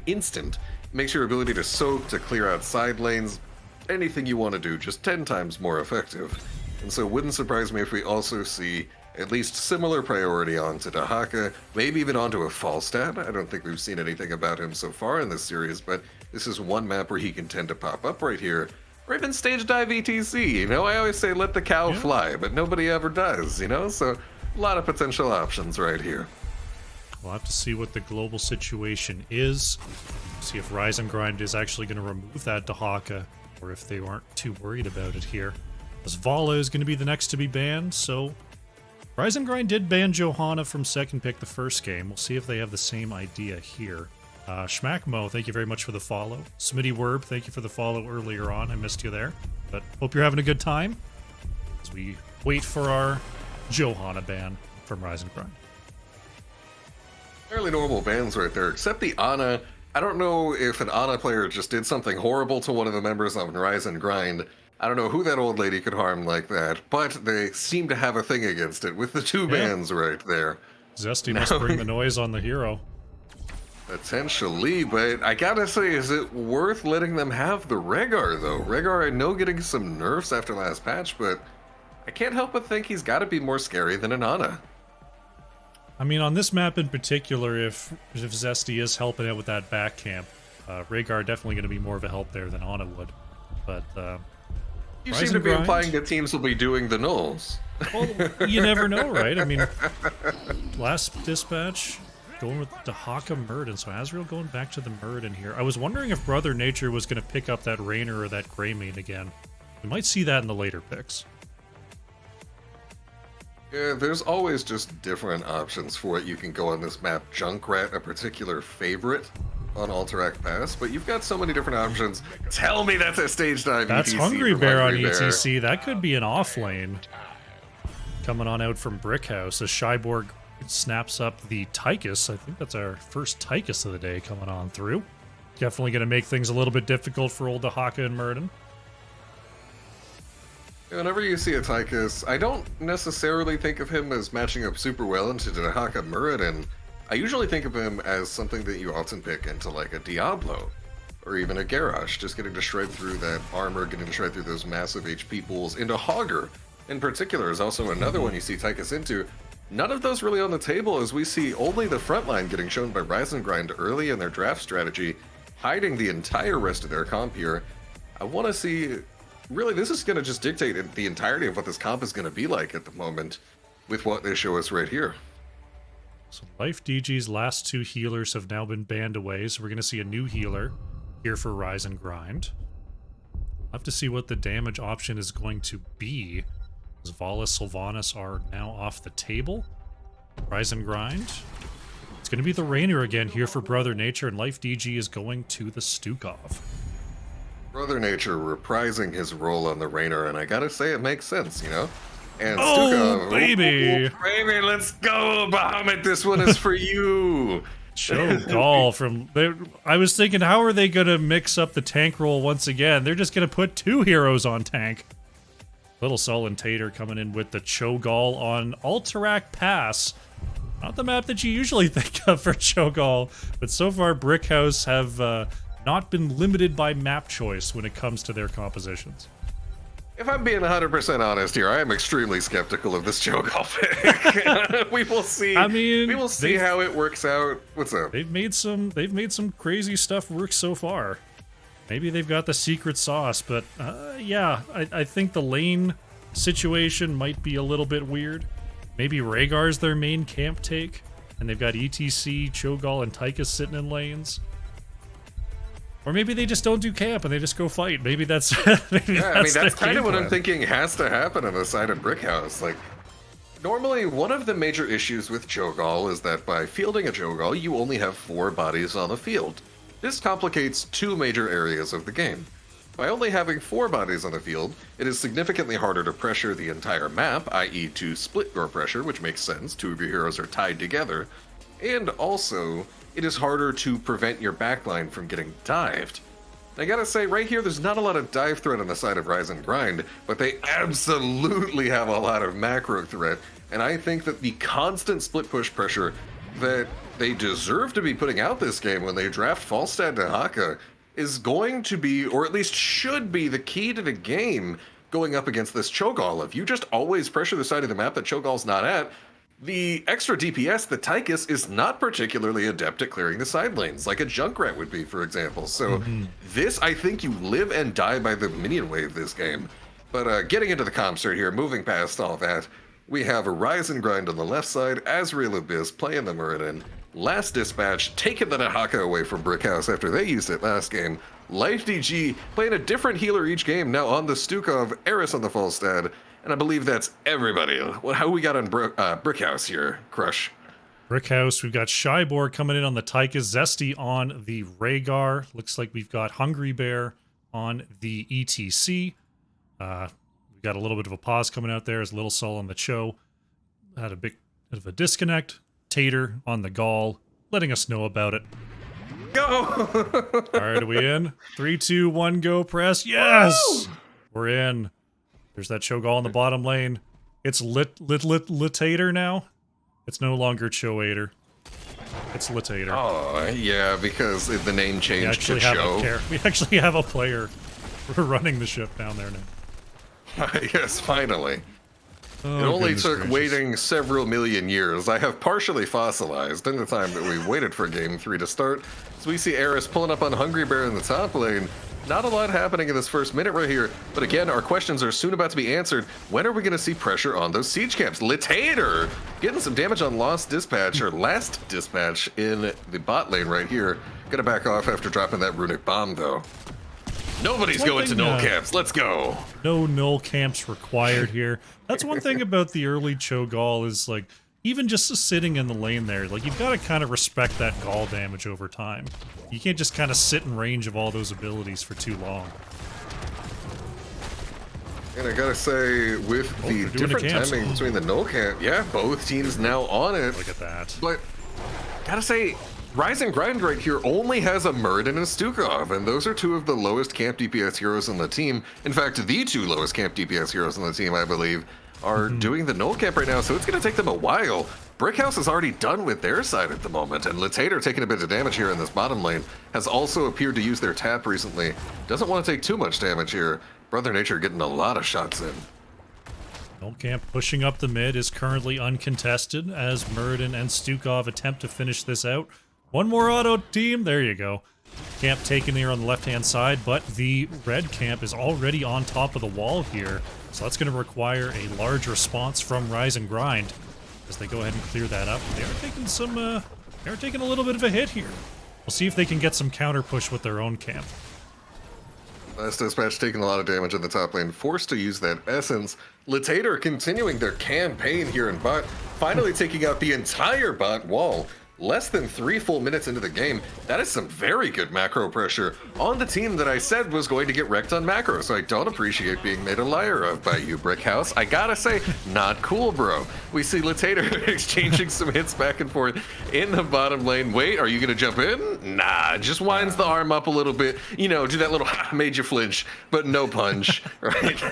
instant makes your ability to soak, to clear out side lanes, anything you want to do, just 10 times more effective. And so it wouldn't surprise me if we also see at least similar priority onto Dahaka, maybe even onto a Falstad. I don't think we've seen anything about him so far in this series, but this is one map where he can tend to pop up right here. Or even stage dive ETC, you know? I always say let the cow fly, but nobody ever does, you know? So a lot of potential options right here. We'll have to see what the global situation is. See if Rise and Grind is actually going to remove that Dahaka, or if they aren't too worried about it here. As Vala is going to be the next to be banned, so... Rise and Grind did ban Johanna from second pick the first game. We'll see if they have the same idea here. Schmackmo, thank you very much for the follow. Smitty Werb, thank you for the follow earlier on. I missed you there. But hope you're having a good time as we wait for our Johanna ban from Rise and Grind. Fairly normal bans right there, except the Ana. I don't know if an Ana player just did something horrible to one of the members of Rise and Grind. I don't know who that old lady could harm like that, but they seem to have a thing against it with the 2 bans right there. Zesty must bring the noise on the hero. Potentially, but I gotta say, is it worth letting them have the Rehgar, though? Rehgar, I know getting some nerfs after last patch, but I can't help but think he's gotta be more scary than an Ana. I mean, on this map in particular, if Zesty is helping out with that back camp, Rehgar definitely going to be more of a help there than Ana would. But, You Rise seem to and be Grind? implying that teams will be doing the nulls. Well, you never know, right? I mean, last dispatch, going with Dahaka Murden. So Azrael going back to the Murden here. I was wondering if Brother Nature was going to pick up that Rainer or that Greymane again. We might see that in the later picks. Yeah, there's always just different options for it. You can go on this map. Junkrat, a particular favorite on Alterac Pass, but you've got so many different options. Tell me that's a stage dive. That's ETC Hungry Bear on Hungry Bear. ETC. That could be an off lane. Coming on out from Brickhouse as Shyborg snaps up the Tychus. I think that's our first Tychus of the day coming on through. Definitely going to make things a little bit difficult for old Dahaka and Murden. Whenever you see a Tychus, I don't necessarily think of him as matching up super well into Dahaka Muradin. I usually think of him as something that you often pick into like a Diablo or even a Garrosh, just getting to shred through that armor, getting to shred through those massive HP pools. Into Hogger, in particular, is also another one you see Tychus into. None of those really on the table, as we see only the front line getting shown by Rise and Grind early in their draft strategy, hiding the entire rest of their comp here. I want to see... Really, this is going to just dictate the entirety of what this comp is going to be like at the moment with what they show us right here. So Life DG's last two healers have now been banned away, so we're going to see a new healer here for Rise and Grind. We'll have to see what the damage option is going to be, as Vala, Sylvanas are now off the table. Rise and Grind. It's going to be the Rainer again here for Brother Nature, and Life DG is going to the Stukov. Brother Nature reprising his role on the Rainer, and I gotta say it makes sense, you know? And Oh, baby! Baby, let's go, Bahamut, this one is for you! Cho'Gall from... I was thinking, how are they going to mix up the tank role once again? They're just going to put two heroes on tank. Little Sullen Tater coming in with the Cho'Gall on Alterac Pass. Not the map that you usually think of for Cho'Gall, but so far Brickhouse have... not been limited by map choice when it comes to their compositions. If I'm being 100% honest here, I am extremely skeptical of this Cho'Gall pick. We will see. I mean, we will see how it works out. What's up? They've made some crazy stuff work so far. Maybe they've got the secret sauce, but yeah, I think the lane situation might be a little bit weird. Maybe Rhaegar's their main camp take, and they've got ETC, Cho'Gall, and Tychus sitting in lanes. Or maybe they just don't do camp and they just go fight. Maybe that's that's kind of what I'm thinking has to happen on the side of Brickhouse. Like, normally one of the major issues with Cho'Gall is that by fielding a Cho'Gall, you only have 4 bodies on the field. This complicates 2 major areas of the game. By only having 4 bodies on the field, it is significantly harder to pressure the entire map, i.e. to split your pressure, which makes sense. 2 of your heroes are tied together. And also, it is harder to prevent your backline from getting dived. I gotta say, right here, there's not a lot of dive threat on the side of Rise and Grind, but they absolutely have a lot of macro threat, and I think that the constant split push pressure that they deserve to be putting out this game when they draft Falstad Dahaka is going to be, or at least should be, the key to the game going up against this Cho'Gall. If you just always pressure the side of the map that Cho'Gall's not at, the extra DPS, the Tychus, is not particularly adept at clearing the side lanes, like a Junkrat would be, for example. So this, I think you live and die by the minion wave this game. But getting into the comps right here, moving past all that, we have a Rise and Grind on the left side, Azrael Abyss playing the Muradin, Last Dispatch taking the Dahaka away from Brickhouse after they used it last game, Life DG playing a different healer each game, now on the Stukov, Eris on the Falstad, and I believe that's everybody. How we got on Brickhouse here, Crush? Brickhouse, we've got Shyborg coming in on the Tychus, Zesty on the Rhaegar. Looks like we've got Hungry Bear on the ETC. We've got a little bit of a pause coming out there as Little Sol on the Cho. Had a bit of a disconnect. Tater on the Gall, letting us know about it. Go! All right, are we in? 3, 2, 1, go, press. Yes! Woo! We're in. There's that Cho'Gall in the bottom lane. It's Litator now. It's no longer Cho'Ator. It's Litator. Oh, yeah, because the name changed to Cho. We actually have a player. We're running the ship down there now. Yes, finally. Oh, it only took gracious. waiting several million years. I have partially fossilized in the time that we waited for Game 3 to start. So we see Eris pulling up on Hungry Bear in the top lane. Not a lot happening in this first minute right here, but again, our questions are soon about to be answered. When are we going to see pressure on those siege camps? Litater getting some damage on Last Dispatch in the bot lane right here. Gonna back off after dropping that runic bomb though. Nobody's going to null camps. Let's go. No null camps required here. That's one thing about the early Cho'Gall is like, even just sitting in the lane there, like you've got to kind of respect that Gall damage over time. You can't just kind of sit in range of all those abilities for too long. And I gotta say, with the different timing between the null camp, yeah, both teams now on it. Look at that. But gotta say, Rise and Grind right here only has a Muradin and a Stukov, and those are two of the lowest camp DPS heroes on the team. In fact, the two lowest camp DPS heroes on the team, I believe, are doing the null camp right now, so it's going to take them a while. Brickhouse is already done with their side at the moment, and Litater, taking a bit of damage here in this bottom lane, has also appeared to use their tap recently. Doesn't want to take too much damage here. Brother Nature getting a lot of shots in. Null camp pushing up the mid is currently uncontested as Muradin and Stukov attempt to finish this out. One more auto team, there you go. Camp taken here on the left-hand side, but the red camp is already on top of the wall here, so that's going to require a large response from Rise and Grind as they go ahead and clear that up. They are taking some, they are taking a little bit of a hit here. We'll see if they can get some counter push with their own camp. Last Dispatch taking a lot of damage in the top lane, forced to use that Essence. Litater continuing their campaign here in bot, finally taking out the entire bot wall. Less than 3 full minutes into the game, that is some very good macro pressure on the team that I said was going to get wrecked on macro, so I don't appreciate being made a liar of by you, Brickhouse. I gotta say, not cool, bro. We see Litater exchanging some hits back and forth in the bottom lane. Wait, are you gonna jump in? Nah, just winds the arm up a little bit. You know, do that little made you flinch, but no punch, right?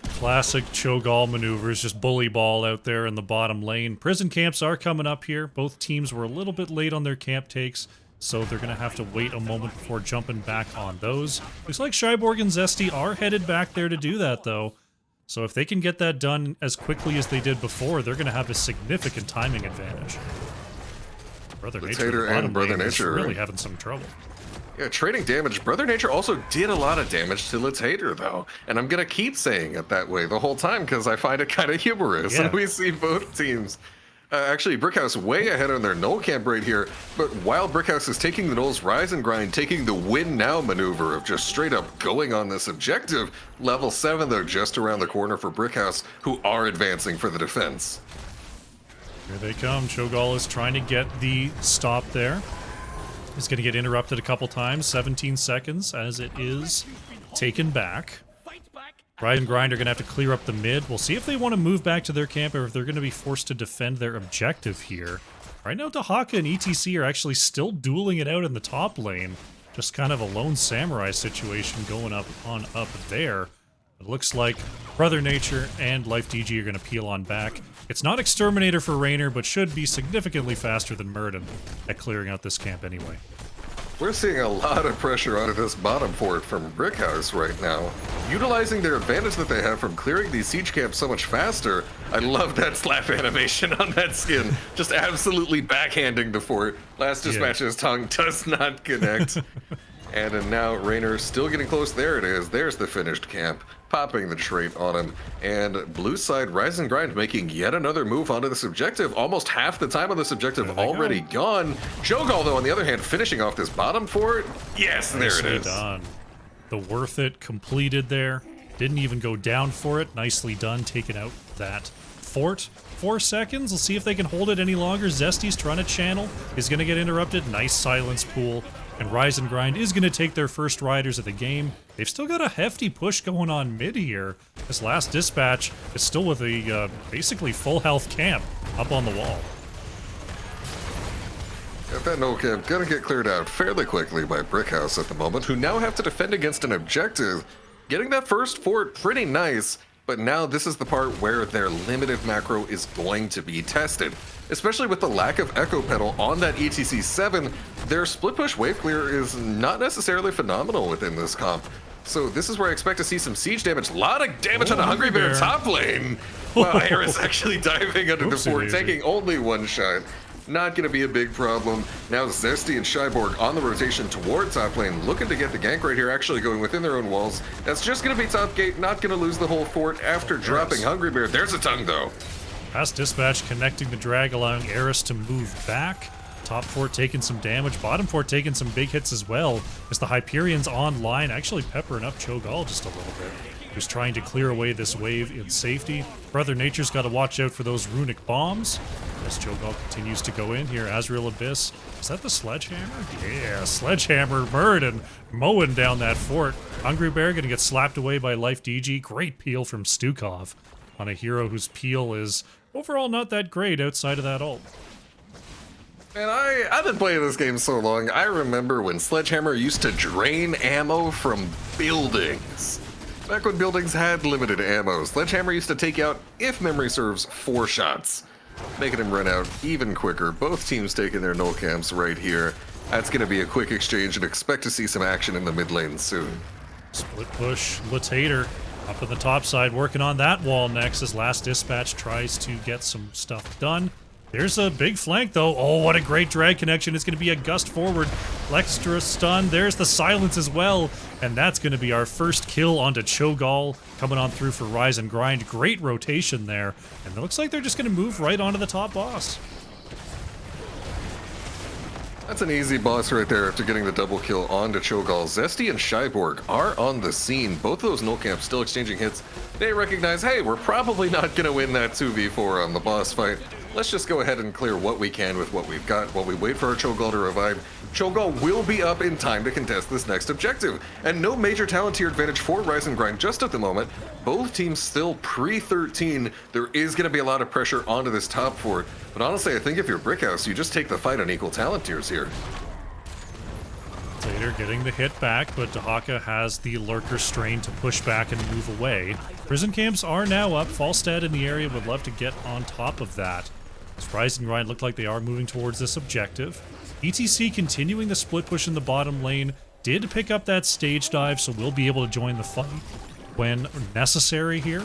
Classic Cho'Gall maneuvers, just bully ball out there in the bottom lane. Prison camps are coming up here. Both teams were a little bit late on their camp takes, so they're going to have to wait a moment before jumping back on those. Looks like Shyborg and Zesty are headed back there to do that, though. So if they can get that done as quickly as they did before, they're going to have a significant timing advantage. Brother Nature and Brother Nature really having some trouble. Yeah, trading damage. Brother Nature also did a lot of damage to Litater, though. And I'm going to keep saying it that way the whole time because I find it kind of humorous. Yeah. And we see both teams. Actually, Brickhouse way ahead on their null camp right here. But while Brickhouse is taking the nulls, Rise and Grind taking the win now maneuver of just straight up going on this objective. Level 7, though, just around the corner for Brickhouse, who are advancing for the defense. Here they come. Cho'Gall is trying to get the stop there. He's going to get interrupted a couple times. 17 seconds as it is taken back. Rise and Grind are going to have to clear up the mid. We'll see if they want to move back to their camp or if they're going to be forced to defend their objective here. Right now, Dahaka and ETC are actually still dueling it out in the top lane. Just kind of a lone samurai situation going up there. It looks like Brother Nature and Life DG are going to peel on back. It's not Exterminator for Raynor, but should be significantly faster than Muradin at clearing out this camp anyway. We're seeing a lot of pressure onto this bottom fort from Brickhouse right now. Utilizing their advantage that they have from clearing these siege camps so much faster. I love that slap animation on that skin. Just absolutely backhanding the fort. Last Dispatch's tongue does not connect. And now Raynor still getting close. There it is. There's the finished camp. Popping the trait on him. And blue side, Rise and Grind making yet another move onto this objective. Almost half the time on this objective already gone. Cho'Gall, though, on the other hand, finishing off this bottom fort. Yes, there it is. Done. The worth it completed there. Didn't even go down for it. Nicely done, taking out that fort. 4 seconds. We'll see if they can hold it any longer. Zesty's trying to channel. Is going to get interrupted. Nice silence pool. And Rise and Grind is going to take their first riders of the game. They've still got a hefty push going on mid here. This Last Dispatch is still with a basically full health camp up on the wall. That null camp gonna get cleared out fairly quickly by Brickhouse at the moment, who now have to defend against an objective. Getting that first fort pretty nice, but now this is the part where their limited macro is going to be tested. Especially with the lack of Echo Pedal on that ETC 7, their split push wave clear is not necessarily phenomenal within this comp. So this is where I expect to see some siege damage. A lot of damage on a Hungry Bear top lane. Wow, Harris actually diving under the fort, taking only one shot. not going to be a big problem. Now Zesty and Shyborg on the rotation toward top lane, looking to get the gank right here, actually going within their own walls. That's just going to be top gate, not going to lose the whole fort after dropping Hungry Bear. There's a tongue, though. Fast dispatch connecting the drag, allowing Eris to move back. Top fort taking some damage, bottom fort taking some big hits as well, as the Hyperion's online, actually peppering up Cho'Gall just a little bit. Who's trying to clear away this wave in safety. Brother Nature's got to watch out for those runic bombs as Cho'Gall continues to go in here. Azrael Abyss, is that the sledgehammer? Yeah, sledgehammer Murden mowing down that fort. Hungry Bear gonna get slapped away by Life DG. Great peel from Stukov on a hero whose peel is overall not that great outside of that ult. Man, I've been playing this game so long, I remember when Sledgehammer used to drain ammo from buildings. Back when buildings had limited ammo, Sledgehammer used to take out, if memory serves, 4 shots, making him run out even quicker. Both teams taking their null camps right here. That's going to be a quick exchange and expect to see some action in the mid lane soon. Split push, Latater up on the top side, working on that wall next as Last Dispatch tries to get some stuff done. There's a big flank, though. Oh, what a great drag connection. It's going to be a gust forward. Lextra stun. There's the silence as well. And that's going to be our first kill onto Cho'Gall coming on through for Rise and Grind. Great rotation there. And it looks like they're just going to move right onto the top boss. That's an easy boss right there after getting the double kill onto Cho'Gall. Zesty and Shyborg are on the scene. Both of those null camps still exchanging hits. They recognize, hey, we're probably not going to win that 2v4 on the boss fight. Let's just go ahead and clear what we can with what we've got while we wait for our Cho'Gall to revive. Cho'Gall will be up in time to contest this next objective. And no major talent tier advantage for Rise and Grind just at the moment. Both teams still pre-13. There is going to be a lot of pressure onto this top fort. But honestly, I think if you're Brickhouse, you just take the fight on equal talent tiers here. Later getting the hit back, but Dahaka has the Lurker Strain to push back and move away. Prison camps are now up. Falstad in the area would love to get on top of that. As Rise and Grind look like they are moving towards this objective. ETC continuing the split push in the bottom lane. Did pick up that stage dive, so we'll be able to join the fight when necessary here.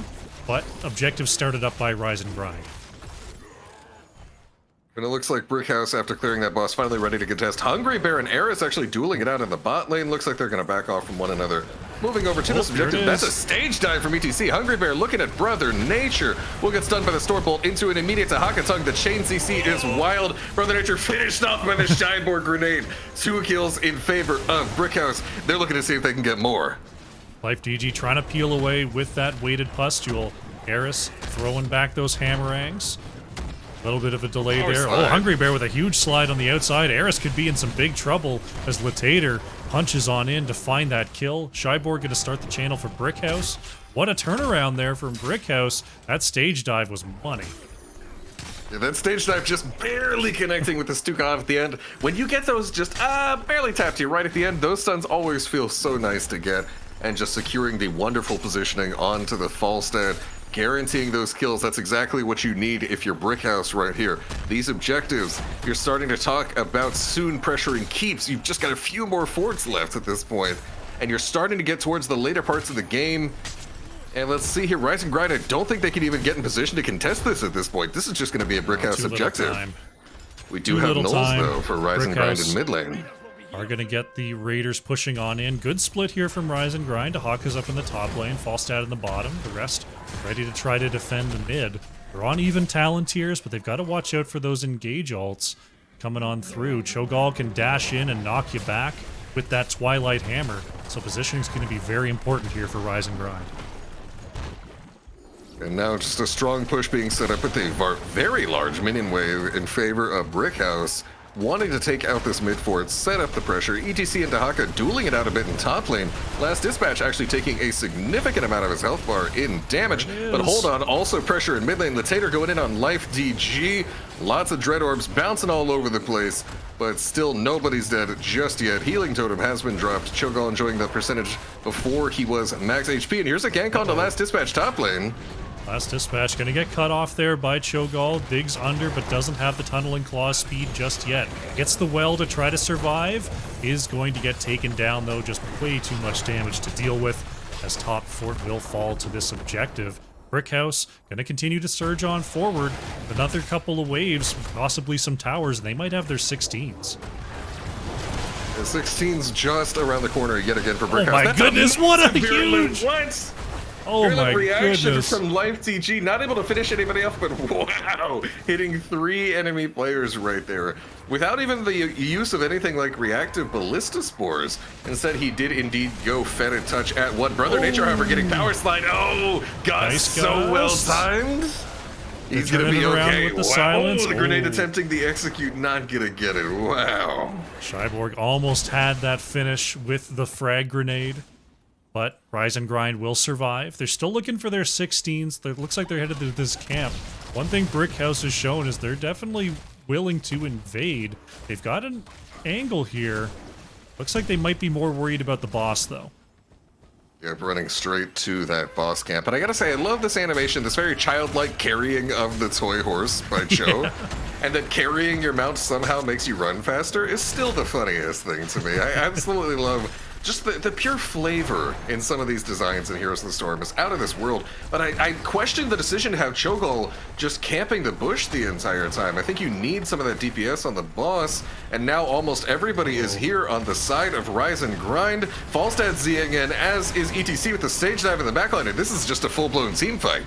But objective started up by Rise and Grind. And it looks like Brickhouse, after clearing that boss, finally ready to contest. Hungry Bear and Eris actually dueling it out in the bot lane. Looks like they're going to back off from one another. Moving over to this objective. That's a stage dive from ETC. Hungry Bear looking at Brother Nature. Will get stunned by the Storm Bolt into an immediate Dahaka tongue. The chain CC is wild. Brother Nature finished off by the Shyborg grenade. 2 kills in favor of Brickhouse. They're looking to see if they can get more. Life DG trying to peel away with that weighted pustule. Eris throwing back those hammerangs. A little bit of a delay there. Slide. Oh, Hungry Bear with a huge slide on the outside. Eris could be in some big trouble as Latater punches on in to find that kill. Shyborg going to start the channel for Brickhouse. What a turnaround there from Brickhouse. That stage dive was money. Yeah, that stage dive just barely connecting with the Stukov at the end. When you get those just barely tapped you right at the end, those stuns always feel so nice to get. And just securing the wonderful positioning onto the Falstad, guaranteeing those kills. That's exactly what you need if you're Brickhouse right here. These objectives, you're starting to talk about soon pressuring keeps. You've just got a few more forts left at this point, and you're starting to get towards the later parts of the game. And let's see here, Rise and Grind, I don't think they can even get in position to contest this at this point. This is just going to be a Brickhouse objective. We do have nulls, though, for Rise and Grind in mid lane. Are going to get the Raiders pushing on in. Good split here from Rise and Grind. Hawka's up in the top lane, Falstad in the bottom. The rest ready to try to defend the mid. They're on even talent tiers, but they've got to watch out for those engage ults coming on through. Cho'Gall can dash in and knock you back with that Twilight Hammer. So positioning is going to be very important here for Rise and Grind. And now just a strong push being set up with a very large minion wave in favor of Brickhouse, wanting to take out this mid fort, set up the pressure. ETC and Dahaka dueling it out a bit in top lane. Last Dispatch actually taking a significant amount of his health bar in damage. But hold on, also pressure in mid lane. Latater going in on Life DG. Lots of Dread Orbs bouncing all over the place, but still nobody's dead just yet. Healing Totem has been dropped. Cho'Gall enjoying the percentage before he was max HP. And here's a gank onto Last Dispatch top lane. Last Dispatch gonna get cut off there by Cho'Gall. Diggs under, but doesn't have the Tunneling Claw speed just yet. Gets the well to try to survive. Is going to get taken down, though. Just way too much damage to deal with, as top fort will fall to this objective. Brickhouse going to continue to surge on forward. Another couple of waves, possibly some towers, and they might have their 16s. The 16's just around the corner yet again for Brickhouse. Oh my goodness, what a huge... What? Oh my reaction goodness. from Life TG, not able to finish anybody off, but wow, hitting 3 enemy players right there without even the use of anything like reactive ballista spores. Instead, he did indeed go fetid touch at one. Brother Nature, however, getting power slide. Oh, Gus, Nice so well Gus. timed. He's gonna turning be it around okay. with the Wow, silence. the grenade Oh. attempting the execute, not gonna get it. Wow. Cyborg almost had that finish with the frag grenade. But Rise and Grind will survive. They're still looking for their 16s. It looks like they're headed to this camp. One thing Brickhouse has shown is they're definitely willing to invade. They've got an angle here. Looks like they might be more worried about the boss, though. Yep, running straight to that boss camp. But I gotta say, I love this animation, this very childlike carrying of the toy horse by Cho. Yeah. And that carrying your mount somehow makes you run faster is still the funniest thing to me. I absolutely love just the pure flavor in some of these designs in Heroes of the Storm is out of this world. But I question the decision to have Cho'Gall just camping the bush the entire time. I think you need some of that DPS on the boss, and now almost everybody is here on the side of Rise and Grind. Falstad Zing in, as is ETC with the stage dive in the backline, and this is just a full-blown team fight.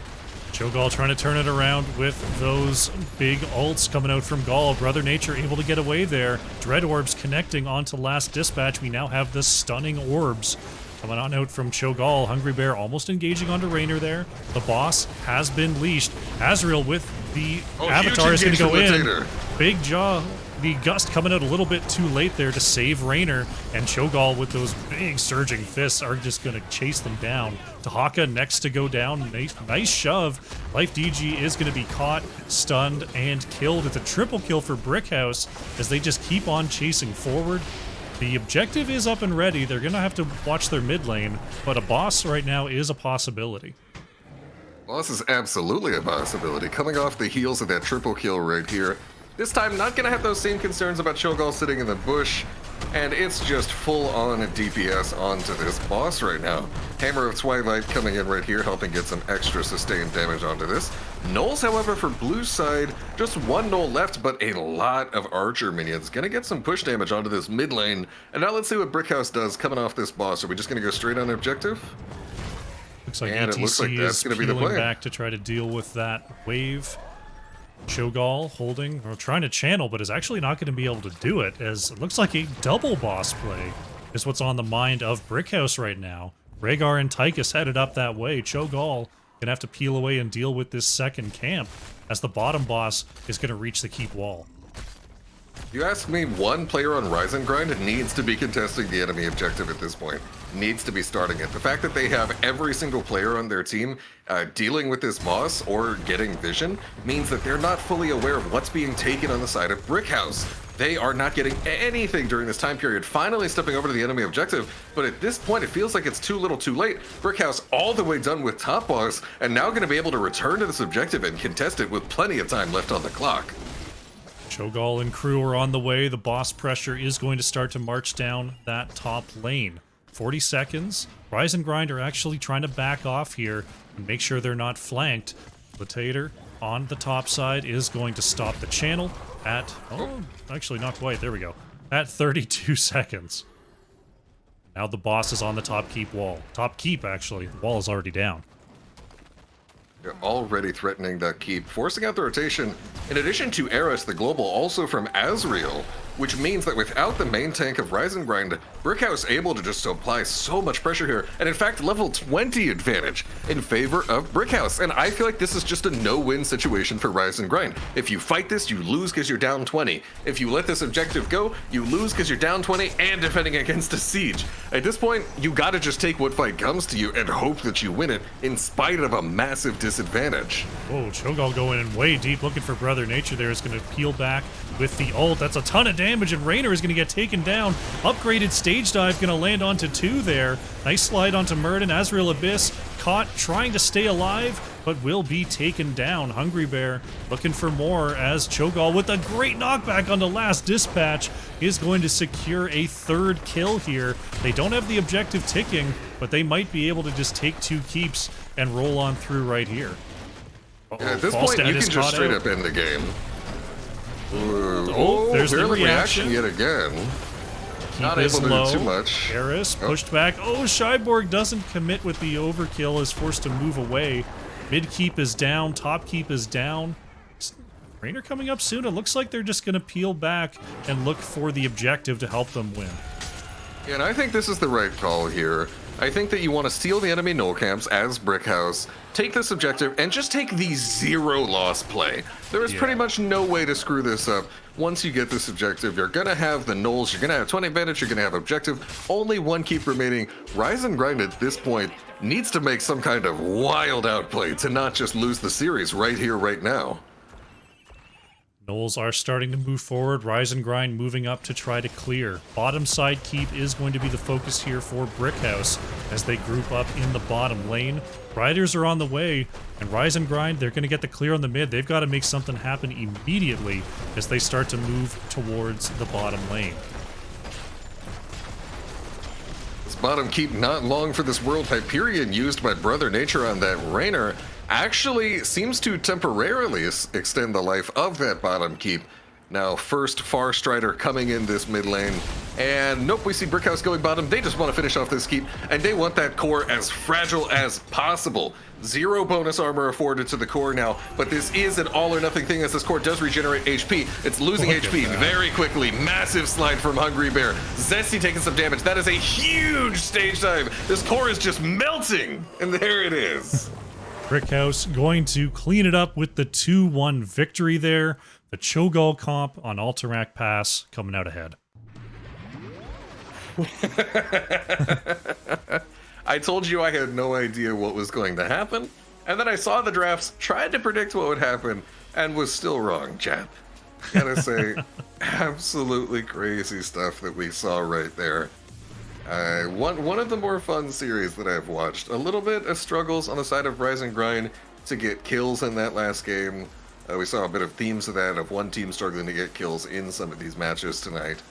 Cho'Gall trying to turn it around with those big ults coming out from Gall. Brother Nature able to get away there. Dread Orbs connecting onto Last Dispatch. We now have the stunning orbs coming on out from Cho'Gall. Hungry Bear almost engaging onto Raynor there. The boss has been leashed. Azrael with the Avatar is going to go in. Big Jaw. The Gust coming out a little bit too late there to save Raynor, and Cho'Gall with those big surging fists are just going to chase them down. Tahaka next to go down. Nice shove. Life DG is going to be caught, stunned, and killed. It's a triple kill for Brickhouse as they just keep on chasing forward. The objective is up and ready. They're going to have to watch their mid lane, but a boss right now is a possibility. Boss is absolutely a possibility. Coming off the heels of that triple kill right here. This time, not going to have those same concerns about Cho'Gall sitting in the bush, and it's just full-on DPS onto this boss right now. Hammer of Twilight coming in right here, helping get some extra sustained damage onto this. Knolls, however, for blue side, just one Knoll left, but a lot of Archer minions. Going to get some push damage onto this mid lane. And now let's see what Brickhouse does coming off this boss. Are we just going to go straight on objective? Looks like and ETC it looks like that's is going to be the peeling play. back to try to deal with that wave. Cho'Gall holding, or trying to channel, but is actually not going to be able to do it, as it looks like a double boss play is what's on the mind of Brickhouse right now. Rhaegar and Tychus headed up that way. Cho'Gall gonna have to peel away and deal with this second camp, as the bottom boss is gonna reach the keep wall. You ask me, one player on Rise and Grind needs to be contesting the enemy objective at this point. Needs to be starting it. The fact that they have every single player on their team dealing with this boss or getting vision means that they're not fully aware of what's being taken on the side of Brickhouse. They are not getting anything during this time period, finally stepping over to the enemy objective, but at this point it feels like it's too little too late. Brickhouse all the way done with top boss, and now going to be able to return to this objective and contest it with plenty of time left on the clock. Cho'Gall and crew are on the way. The boss pressure is going to start to march down that top lane. 40 seconds. Rise and Grind are actually trying to back off here and make sure they're not flanked. Litator on the top side is going to stop the channel at, oh, actually not quite, there we go, at 32 seconds. Now the boss is on the top keep wall. Top keep, actually. The wall is already down. They're already threatening that keep, forcing out the rotation, in addition to Eris, the global, also from Azrael, which means that without the main tank of Rise and Grind, Brickhouse able to just apply so much pressure here, and in fact level 20 advantage in favor of Brickhouse. And I feel like this is just a no-win situation for Rise and Grind. If you fight this, you lose because you're down 20. If you let this objective go, you lose because you're down 20 and defending against a siege. At this point, you gotta just take what fight comes to you and hope that you win it in spite of a massive disadvantage. Whoa, Cho'Gall going in way deep, looking for Brother Nature there, is going to peel back with the ult. That's a ton of damage, and Raynor is going to get taken down. Upgraded stage dive going to land onto 2 there. Nice slide onto Murden. Azrael Abyss caught, trying to stay alive, but will be taken down. Hungry Bear looking for more, as Cho'Gall with a great knockback on the Last Dispatch is going to secure a 3rd kill here. They don't have the objective ticking, but they might be able to just take 2 keeps and roll on through right here. Yeah, at this point, you can just straight up end the game. There's the reaction yet again. Not able to do too much. Harris pushed back. Oh, Shyborg doesn't commit with the overkill, is forced to move away. Mid keep is down, top keep is down. Rainer coming up soon. It looks like they're just going to peel back and look for the objective to help them win. Yeah, and I think this is the right call here. I think that you want to steal the enemy null camps as Brickhouse, take this objective, and just take the zero loss play. There is pretty much no way to screw this up. Once you get this objective, you're going to have the nulls, you're going to have 20 advantage, you're going to have objective, only one keep remaining. Rise and Grind at this point needs to make some kind of wild outplay to not just lose the series right here, right now. Knolls are starting to move forward. Rise and Grind moving up to try to clear. Bottom side keep is going to be the focus here for Brickhouse as they group up in the bottom lane. Riders are on the way, and Rise and Grind, they're going to get the clear on the mid. They've got to make something happen immediately as they start to move towards the bottom lane. This bottom keep not long for this World Hyperion used by Brother Nature on that Rainer actually seems to temporarily extend the life of that bottom keep. Now, first Far Strider coming in this mid lane, and nope, we see Brickhouse going bottom. They just want to finish off this keep, and they want that core as fragile as possible. Zero bonus armor afforded to the core now, but this is an all or nothing thing as this core does regenerate HP. It's losing HP very quickly. Massive slide from Hungry Bear. Zesty taking some damage. That is a huge stage dive. This core is just melting, and there it is. Brickhouse going to clean it up with the 2-1 victory there. The Cho'Gall comp on Alterac Pass coming out ahead. I told you I had no idea what was going to happen, and then I saw the drafts, tried to predict what would happen, and was still wrong, chap. Gotta say, absolutely crazy stuff that we saw right there. One of the more fun series that I've watched. A little bit of struggles on the side of Rise and Grind to get kills in that last game. We saw a bit of themes of that, of one team struggling to get kills in some of these matches tonight.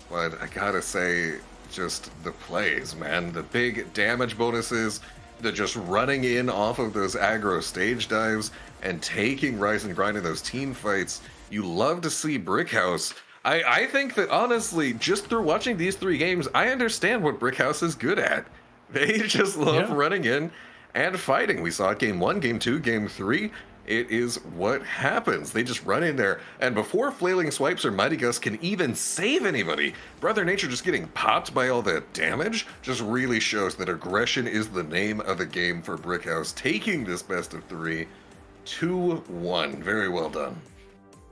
But I gotta say, just the plays, man. The big damage bonuses, the just running in off of those aggro stage dives and taking Rise and Grind in those team fights. You love to see Brickhouse. I think that, honestly, just through watching these three games, I understand what Brickhouse is good at. They just love running in and fighting. We saw it game 1, game 2, game 3. It is what happens. They just run in there, and before Flailing Swipes or Mighty Gust can even save anybody, Brother Nature just getting popped by all that damage just really shows that aggression is the name of the game for Brickhouse, taking this best of 3, 2-1. Very well done.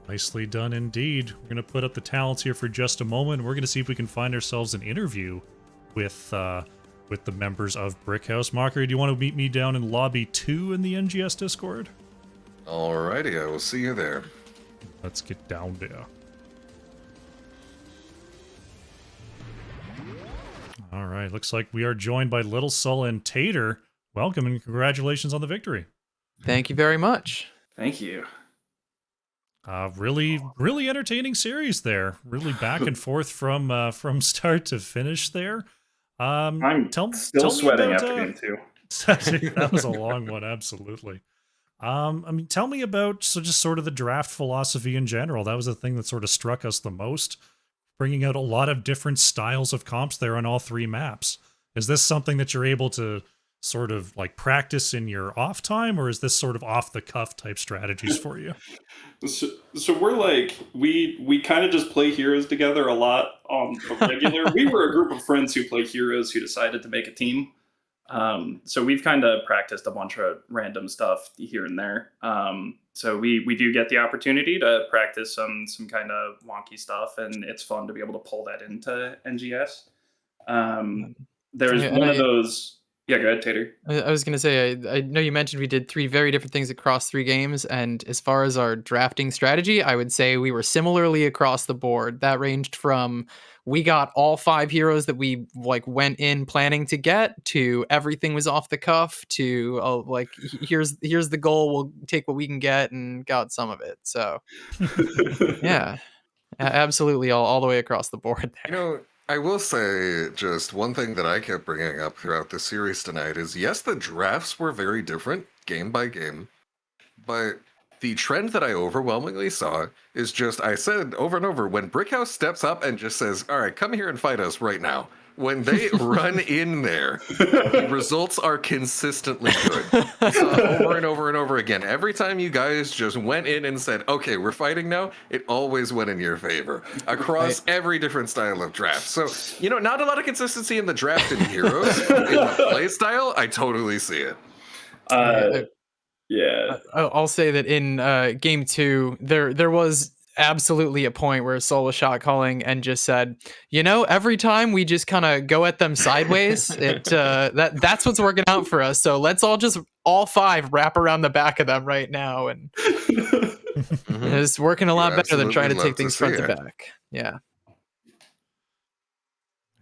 Nicely done indeed. We're going to put up the talents here for just a moment. We're going to see if we can find ourselves an interview with the members of Brickhouse. Mockery, do you want to meet me down in Lobby 2 in the NGS Discord? Alrighty, I will see you there. Let's get down there. Alright, looks like we are joined by Little Sul and Tater. Welcome and congratulations on the victory. Thank you very much. Thank you. Really entertaining series there. Really back and forth from start to finish there. I'm tell sweating about, after game 2. That was a long one, absolutely. I mean, tell me about just sort of the draft philosophy in general. That was the thing that sort of struck us the most, bringing out a lot of different styles of comps there on all three maps. Is this something that you're able to sort of like practice in your off time, or is this sort of off the cuff type strategies for you? So we're like, we kind of just play heroes together a lot on the regular. We were a group of friends who play heroes who decided to make a team. So we've kind of practiced a bunch of random stuff here and there. So we do get the opportunity to practice some kind of wonky stuff, and it's fun to be able to pull that into NGS. There's one of those. Yeah, go ahead, Tater. I was going to say, I know you mentioned we did 3 very different things across 3 games, and as far as our drafting strategy, I would say we were similarly across the board. That ranged from we got all 5 heroes that we like went in planning to get, to everything was off the cuff, to here's the goal, we'll take what we can get, and got some of it. So yeah, absolutely all the way across the board there. You know, I will say just one thing that I kept bringing up throughout the series tonight is yes, the drafts were very different game by game, but the trend that I overwhelmingly saw is just, I said over and over, when Brickhouse steps up and just says, all right, come here and fight us right now. When they run in there, the results are consistently good. I saw over and over and over again. Every time you guys just went in and said, okay, we're fighting now, it always went in your favor across every different style of draft. So, not a lot of consistency in the draft in Heroes. In the play style, I totally see it. Yeah. I'll say that in game 2, there was absolutely a point where Soul was shot calling and just said, every time we just kind of go at them sideways, that's what's working out for us. So let's all 5 wrap around the back of them right now, and it's working a lot better than trying to take things front to back. Yeah.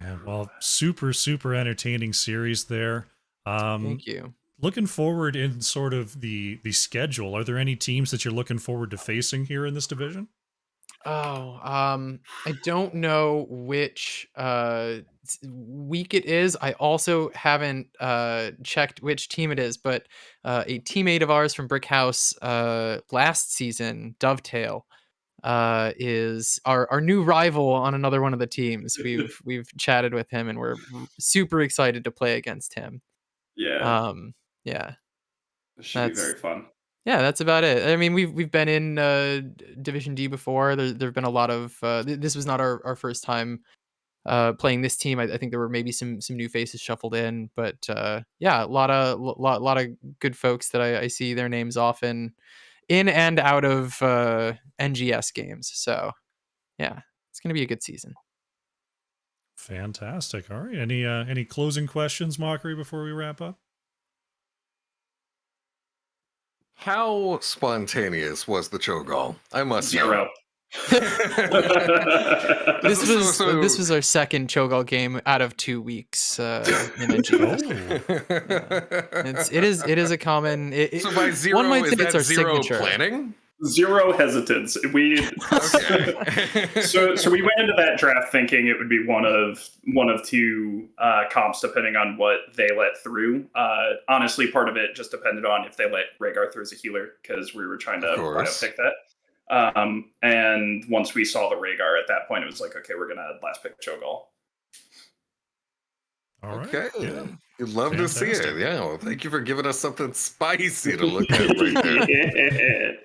Yeah, well, super, super entertaining series there. Thank you. Looking forward in sort of the schedule, are there any teams that you're looking forward to facing here in this division? I don't know which week it is. I also haven't checked which team it is, but a teammate of ours from Brickhouse last season, Dovetail, is our new rival on another one of the teams. We've chatted with him, and we're super excited to play against him. Yeah. Yeah. It should be very fun. Yeah, that's about it. I mean, we've been in Division D before. There've been a lot of. This was not our first time playing this team. I think there were maybe some new faces shuffled in, but yeah, a lot of good folks that I see their names often in and out of NGS games. So yeah, it's gonna be a good season. Fantastic. All right. Any closing questions, Mockery, before we wrap up? How spontaneous was the Cho'Gall? I must know. 0. This was our second Cho'Gall game out of 2 weeks in NGS. It is a common. So by 0, one might is say that it's our 0 signature. planning? 0 hesitance. So we went into that draft thinking it would be one of 2 comps, depending on what they let through. Honestly, part of it just depended on if they let Rhaegar through as a healer, because we were trying to pick that. And once we saw the Rhaegar at that point, it was like, okay, we're gonna last pick Cho'Gall. All right. Okay. Yeah. You'd love to see it. Yeah. Well, thank you for giving us something spicy to look at right there.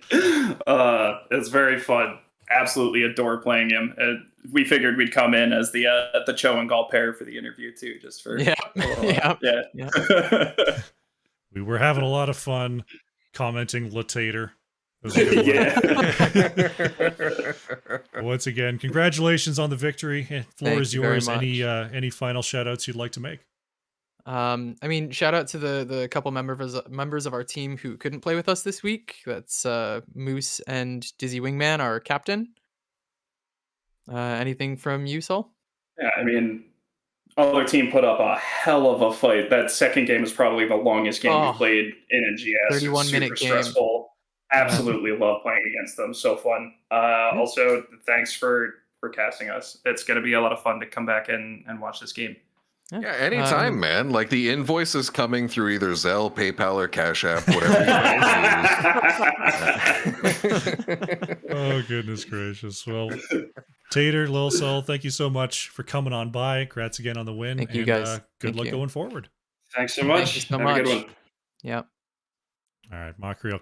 It's very fun. Absolutely adore playing him. We figured we'd come in as the Cho and Gall pair for the interview too, just for yeah. We were having a lot of fun commenting Latater. Yeah. Once again, congratulations on the victory. Floor is yours. Any final shout outs you'd like to make? I mean, shout out to the couple members of our team who couldn't play with us this week. That's Moose and Dizzy Wingman, our captain. Anything from you, Sol? Yeah, I mean, other team put up a hell of a fight. That second game is probably the longest game we played in NGS. 31-minute game. Stressful. Absolutely love playing against them. So fun. Also, thanks for casting us. It's going to be a lot of fun to come back and watch this game. Yeah, anytime, man. Like, the invoice is coming through either Zelle, PayPal, or Cash App, whatever you guys use. Oh, goodness gracious. Well, Tater, Lil Sol, thank you so much for coming on by. Congrats again on the win. Thank you, guys. Good luck going forward. Thanks so much. Thank you so Have much. a good one. Yep. All right, Mockery, I'll